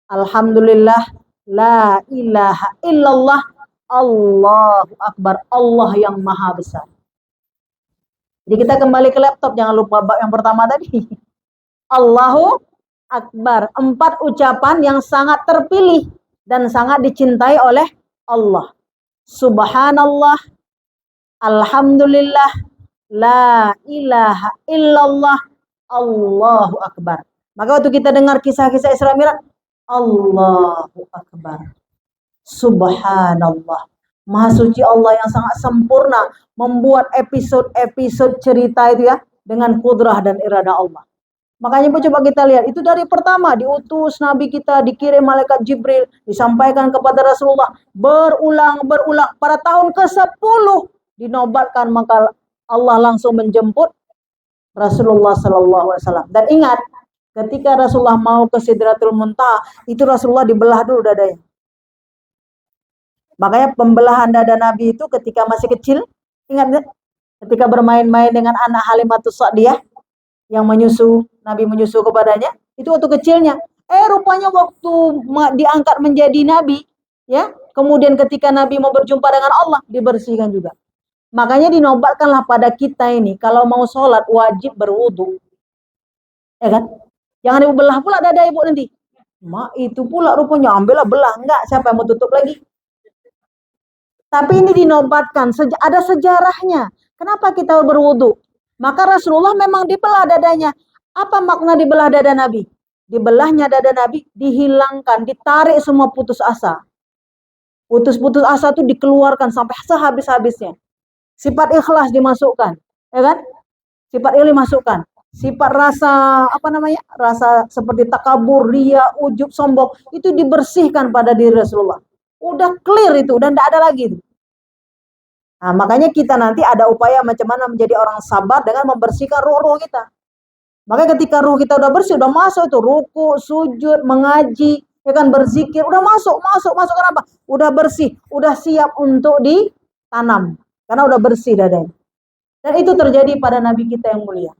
alhamdulillah, la ilaha illallah, Allahu Akbar. Allah yang maha besar. Jadi kita kembali ke laptop, jangan lupa bab yang pertama tadi. Allahu Akbar. 4 ucapan yang sangat terpilih dan sangat dicintai oleh Allah. Subhanallah, alhamdulillah, la ilaha illallah, Allahu Akbar. Maka waktu kita dengar kisah-kisah Isra Mi'raj, Allahu Akbar. Subhanallah. Maha suci Allah yang sangat sempurna membuat episode-episode cerita itu ya dengan kudrah dan irada Allah. Makanya coba kita lihat, itu dari pertama diutus Nabi kita, dikirim malaikat Jibril, disampaikan kepada Rasulullah, berulang pada tahun ke-10 dinobatkan, maka Allah langsung menjemput Rasulullah sallallahu alaihi wasallam. Dan ingat, ketika Rasulullah mau ke Sidratul Muntaha, itu Rasulullah dibelah dulu dadanya. Makanya pembelahan dada Nabi itu ketika masih kecil, ingat nggak? Ketika bermain-main dengan anak Halimatus Sa'diyah yang Nabi menyusu kepadanya, itu waktu kecilnya. Rupanya waktu diangkat menjadi Nabi, ya, kemudian ketika Nabi mau berjumpa dengan Allah, dibersihkan juga. Makanya dinobatkanlah pada kita ini, kalau mau sholat wajib berwudu. Ya kan? Jangan ibu belah pula dada ibu nanti. Mak itu pula rupanya, ambillah belah. Enggak, siapa yang mau tutup lagi? Tapi ini dinobatkan, ada sejarahnya. Kenapa kita berwudu? Maka Rasulullah memang dibelah dadanya. Apa makna dibelah dada Nabi? Dibelahnya dada Nabi, dihilangkan, ditarik semua putus asa. Putus-putus asa itu dikeluarkan sampai sehabis-habisnya. Sifat ikhlas dimasukkan, ya kan? Sifat ikhlas dimasukkan. Sifat rasa rasa seperti takabur, ria, ujub, sombong itu dibersihkan pada diri Rasulullah. Udah clear itu, dan tidak ada lagi itu. Nah, makanya kita nanti ada upaya macam mana menjadi orang sabar dengan membersihkan ruh-ruh kita. Makanya ketika ruh kita udah bersih, udah masuk itu ruku, sujud, mengaji, ya kan, berzikir, udah masuk kenapa? Udah bersih, udah siap untuk ditanam. Karena udah bersih dadanya. Dan itu terjadi pada Nabi kita yang mulia.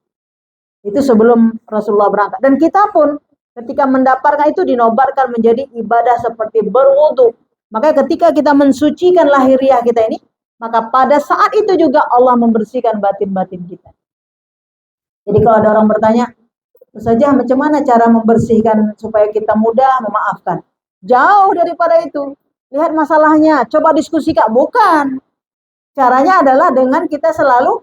Itu sebelum Rasulullah berangkat. Dan kita pun ketika mendapatkan itu dinobatkan menjadi ibadah seperti berwudu. Maka ketika kita mensucikan lahiriah kita ini, maka pada saat itu juga Allah membersihkan batin-batin kita. Jadi kalau ada orang bertanya, saja macam mana cara membersihkan supaya kita mudah memaafkan? Jauh daripada itu. Lihat masalahnya, coba diskusikan. Bukan. Caranya adalah dengan kita selalu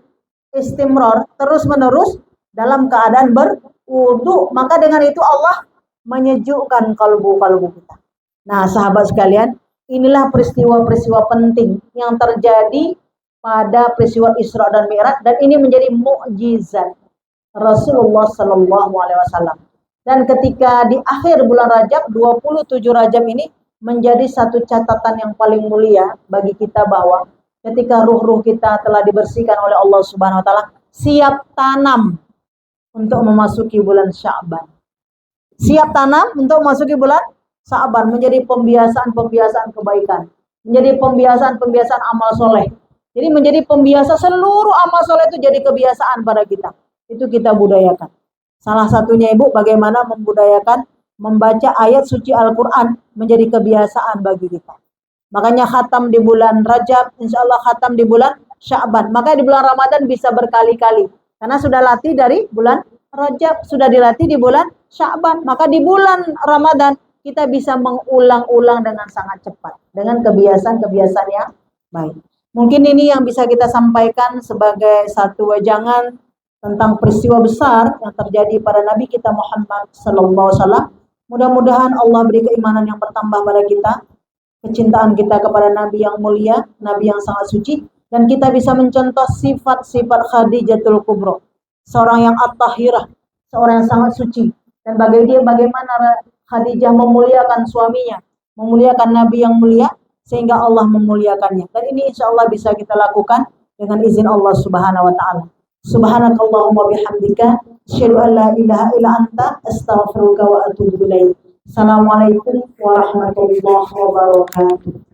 istimror, terus-menerus dalam keadaan berwudu. Maka dengan itu Allah menyejukkan kalbu-kalbu kita. Nah, sahabat sekalian, inilah peristiwa-peristiwa penting yang terjadi pada peristiwa Isra dan Mi'raj, dan ini menjadi mukjizat Rasulullah Sallallahu Alaihi Wasallam. Dan ketika di akhir bulan Rajab, 27 Rajab ini menjadi satu catatan yang paling mulia bagi kita, bahwa ketika ruh-ruh kita telah dibersihkan oleh Allah Subhanahu Wa Taala, siap tanam untuk memasuki bulan Sya'ban. Siap tanam untuk memasuki bulan Sya'ban, menjadi pembiasaan-pembiasaan kebaikan, menjadi pembiasaan-pembiasaan amal soleh. Jadi menjadi pembiasa, seluruh amal soleh itu jadi kebiasaan pada kita. Itu kita budayakan. Salah satunya Ibu, bagaimana membudayakan membaca ayat suci Al-Quran menjadi kebiasaan bagi kita. Makanya khatam di bulan Rajab, insya Allah khatam di bulan Sya'ban. Maka di bulan Ramadan bisa berkali-kali. Karena sudah latih dari bulan Rajab, sudah dilatih di bulan Sya'ban. Maka di bulan Ramadan kita bisa mengulang-ulang dengan sangat cepat. Dengan kebiasaan-kebiasaan yang baik. Mungkin ini yang bisa kita sampaikan sebagai satu wejangan tentang peristiwa besar yang terjadi pada Nabi kita Muhammad Sallallahu Alaihi Wasallam. Mudah-mudahan Allah beri keimanan yang bertambah pada kita, kecintaan kita kepada Nabi yang mulia, Nabi yang sangat suci, dan kita bisa mencontoh sifat-sifat Khadijatul Kubro, seorang yang at-tahirah, seorang yang sangat suci, dan bagaimana Khadijah memuliakan suaminya, memuliakan Nabi yang mulia, sehingga Allah memuliakannya. Dan ini insya Allah bisa kita lakukan dengan izin Allah Subhanahu Wa Taala. Subhanakallahumma bihamdika, asyhadu an la ilaha illa anta, astaghfiruka wa atubu ilaik. Assalamualaikum warahmatullahi wabarakatuh.